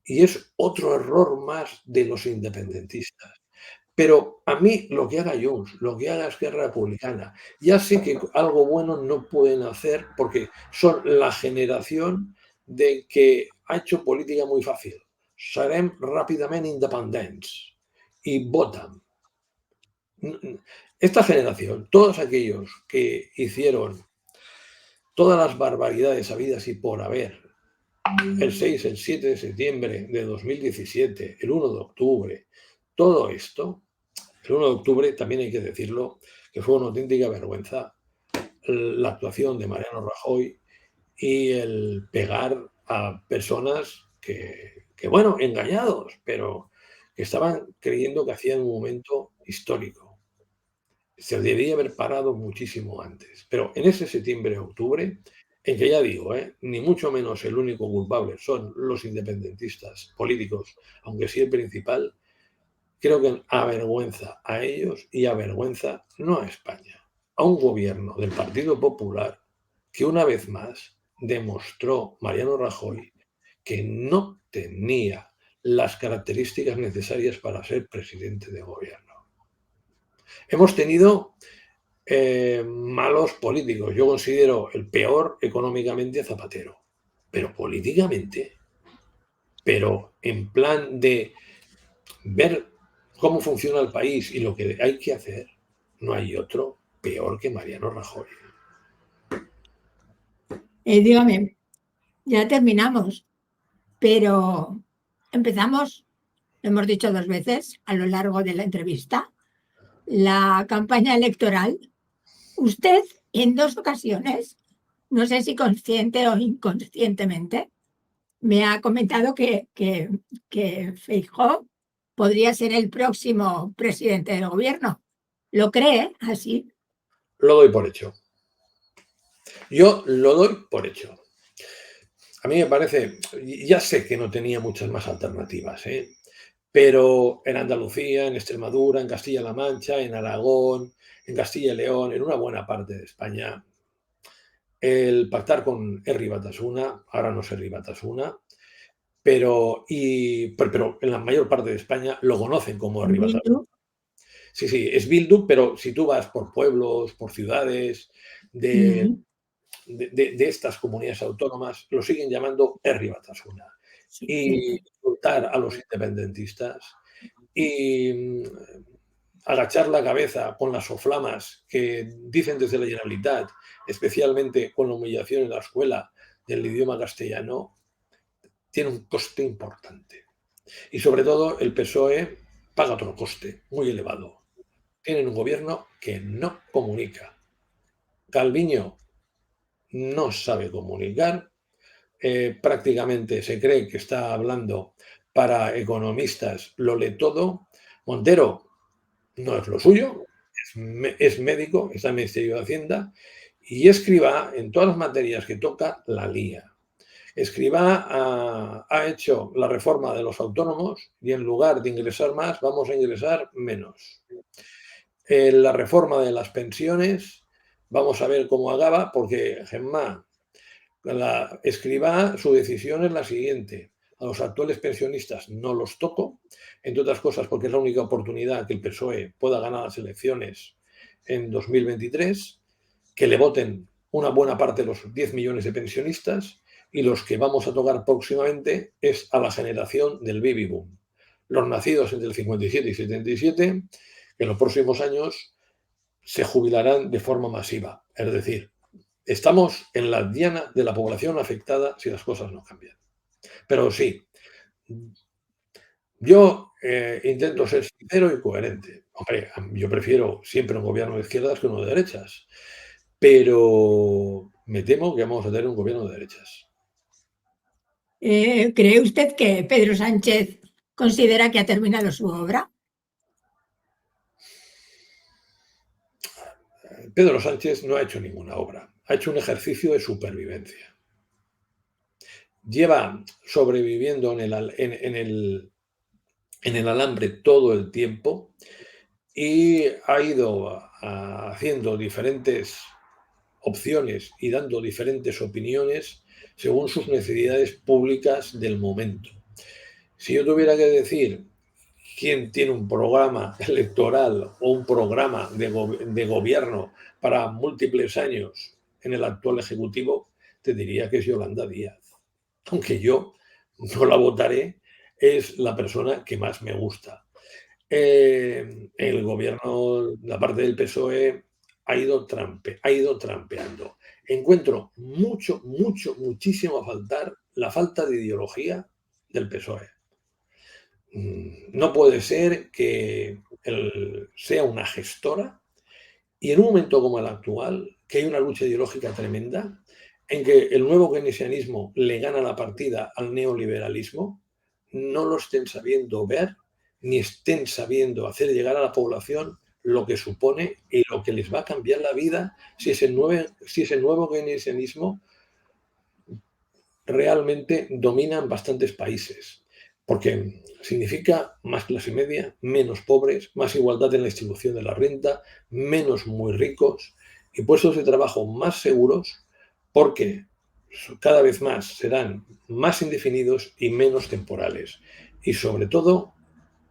S2: Y es otro error más de los independentistas. Pero a mí lo que haga Junts, lo que haga Esquerra Republicana, ya sé que algo bueno no pueden hacer porque son la generación de que ha hecho política muy fácil. Serem rápidamente independents y votan. Esta generación, todos aquellos que hicieron todas las barbaridades habidas y por haber, el 6, el 7 de septiembre de 2017, el 1 de octubre, todo esto, el 1 de octubre también hay que decirlo, que fue una auténtica vergüenza la actuación de Mariano Rajoy y el pegar a personas bueno, engañados, pero que estaban creyendo que hacían un momento histórico. Se debería haber parado muchísimo antes. Pero en ese septiembre-octubre, en que ya digo, ni mucho menos el único culpable son los independentistas políticos, aunque sí el principal, creo que avergüenza a ellos y avergüenza no a España, a un gobierno del Partido Popular que una vez más demostró Mariano Rajoy que no tenía las características necesarias para ser presidente de gobierno. Hemos tenido malos políticos. Yo considero el peor económicamente a Zapatero, pero políticamente, pero en plan de ver cómo funciona el país y lo que hay que hacer, no hay otro peor que Mariano Rajoy.
S1: dígame, ya terminamos. pero empezamos, lo hemos dicho 2 veces a lo largo de la entrevista, la campaña electoral. Usted en 2 ocasiones, no sé si consciente o inconscientemente, me ha comentado que Feijóo podría ser el próximo presidente del gobierno. ¿Lo cree así?
S2: Lo doy por hecho. Yo lo doy por hecho. A mí me parece, ya sé que no tenía muchas más alternativas, ¿eh? Pero en Andalucía, en Extremadura, en Castilla-La Mancha, en Aragón, en Castilla y León, en una buena parte de España, el pactar con Herri Batasuna, ahora no es Herri Batasuna, pero en la mayor parte de España lo conocen como Herri Batasuna.
S1: Bildu.
S2: Sí, sí, es Bildu, pero si tú vas por pueblos, por ciudades de,
S1: Mm,
S2: de estas comunidades autónomas, lo siguen llamando Herri Batasuna.
S1: sí, sí,
S2: Y
S1: sí.
S2: insultar a los independentistas y agachar la cabeza con las soflamas que dicen desde la Generalitat, especialmente con la humillación en la escuela del idioma castellano, tiene un coste importante. Y sobre todo el PSOE paga otro coste muy elevado. Tienen un gobierno que no comunica. Calviño no sabe comunicar, prácticamente se cree que está hablando para economistas, lo lee todo. Montero no es lo suyo, es médico, está en el Ministerio de Hacienda, y Escrivá, en todas las materias que toca, la lía. Escrivá ha hecho la reforma de los autónomos y en lugar de ingresar más, vamos a ingresar menos. La reforma de las pensiones, vamos a ver cómo acaba, porque Gemma, Escrivá, su decisión es la siguiente. A los actuales pensionistas no los toco, entre otras cosas porque es la única oportunidad que el PSOE pueda ganar las elecciones en 2023, que le voten una buena parte de los 10 millones de pensionistas, y los que vamos a tocar próximamente es a la generación del baby boom. Los nacidos entre el 57 y 77, que en los próximos años se jubilarán de forma masiva. Es decir, estamos en la diana de la población afectada si las cosas no cambian. Pero sí, yo intento ser sincero y coherente. Hombre, yo prefiero siempre un gobierno de izquierdas que uno de derechas, pero me temo que vamos a tener un gobierno de derechas.
S1: ¿Cree usted que Pedro Sánchez considera que ha terminado su obra?
S2: Pedro Sánchez no ha hecho ninguna obra, ha hecho un ejercicio de supervivencia. Lleva sobreviviendo en el alambre todo el tiempo y ha ido haciendo diferentes opciones y dando diferentes opiniones según sus necesidades públicas del momento. Si yo tuviera que decir quién tiene un programa electoral o un programa de gobierno para múltiples años en el actual Ejecutivo, te diría que es Yolanda Díaz. Aunque yo no la votaré, es la persona que más me gusta. El gobierno, la parte del PSOE, ha ido trampeando. Encuentro muchísimo a faltar la falta de ideología del PSOE. No puede ser que sea una gestora y en un momento como el actual, que hay una lucha ideológica tremenda, en que el nuevo keynesianismo le gana la partida al neoliberalismo, no lo estén sabiendo ver ni estén sabiendo hacer llegar a la población lo que supone y lo que les va a cambiar la vida si ese nuevo keynesianismo realmente domina en bastantes países. Porque significa más clase media, menos pobres, más igualdad en la distribución de la renta, menos muy ricos y puestos de trabajo más seguros, porque cada vez más serán más indefinidos y menos temporales. Y sobre todo,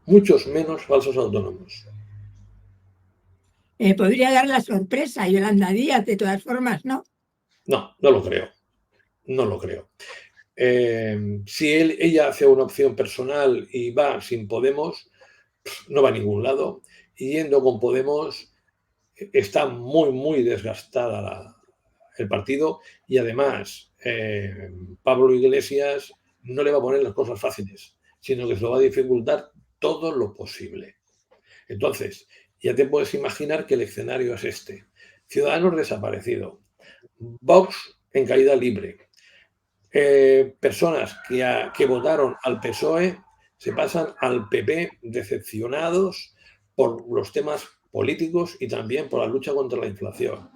S2: muchos menos falsos autónomos.
S1: Podría dar la sorpresa a Yolanda Díaz, de todas formas, ¿no?
S2: No, no lo creo. No lo creo. Si ella hace una opción personal y va sin Podemos, no va a ningún lado. Y yendo con Podemos, está muy desgastada el partido y además Pablo Iglesias no le va a poner las cosas fáciles, sino que se lo va a dificultar todo lo posible. Entonces, ya te puedes imaginar que el escenario es este. Ciudadanos desaparecido, Vox en caída libre, personas que votaron al PSOE se pasan al PP decepcionados por los temas políticos y también por la lucha contra la inflación.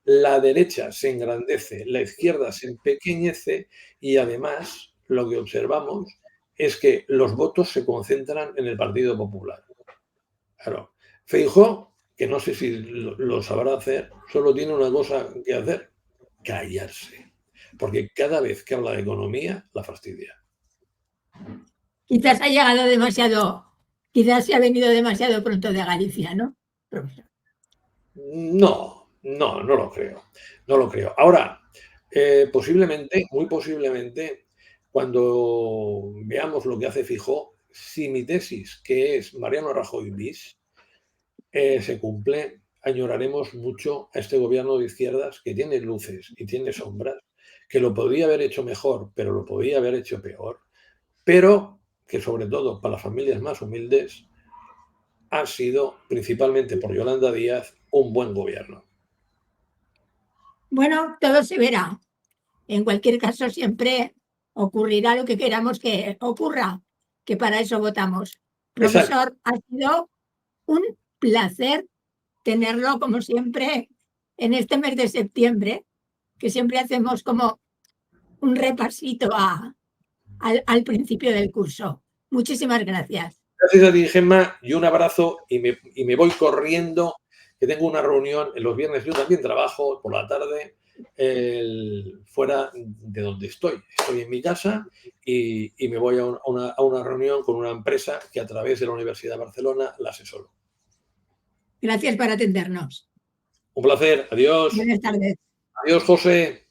S2: La derecha se engrandece, la izquierda se empequeñece y además lo que observamos es que los votos se concentran en el Partido Popular. Claro, Feijóo, que no sé si lo sabrá hacer, solo tiene una cosa que hacer, callarse. Porque cada vez que habla de economía, la fastidia.
S1: Quizás ha llegado demasiado, quizás se ha venido demasiado pronto de Galicia, ¿no, profesor?
S2: No lo creo. No lo creo. Ahora, posiblemente, muy posiblemente, cuando veamos lo que hace Feijóo, si mi tesis, que es Mariano Rajoy bis, se cumple, añoraremos mucho a este gobierno de izquierdas que tiene luces y tiene sombras, que lo podría haber hecho mejor, pero lo podría haber hecho peor, pero que sobre todo para las familias más humildes ha sido, principalmente por Yolanda Díaz, un buen gobierno.
S1: Bueno, todo se verá. En cualquier caso, siempre ocurrirá lo que queramos que ocurra, que para eso votamos.
S2: Exacto.
S1: Profesor, ha sido un placer tenerlo, como siempre, en este mes de septiembre, que siempre hacemos como un repasito al principio del curso. Muchísimas gracias.
S2: Gracias a ti, Gemma, y un abrazo y me voy corriendo, que tengo una reunión en los viernes. Yo también trabajo por la tarde fuera de donde estoy. Estoy en mi casa y me voy a una reunión con una empresa que a través de la Universidad de Barcelona la asesoro.
S1: Gracias por atendernos.
S2: Un placer. Adiós.
S1: Buenas tardes.
S2: Adiós, José.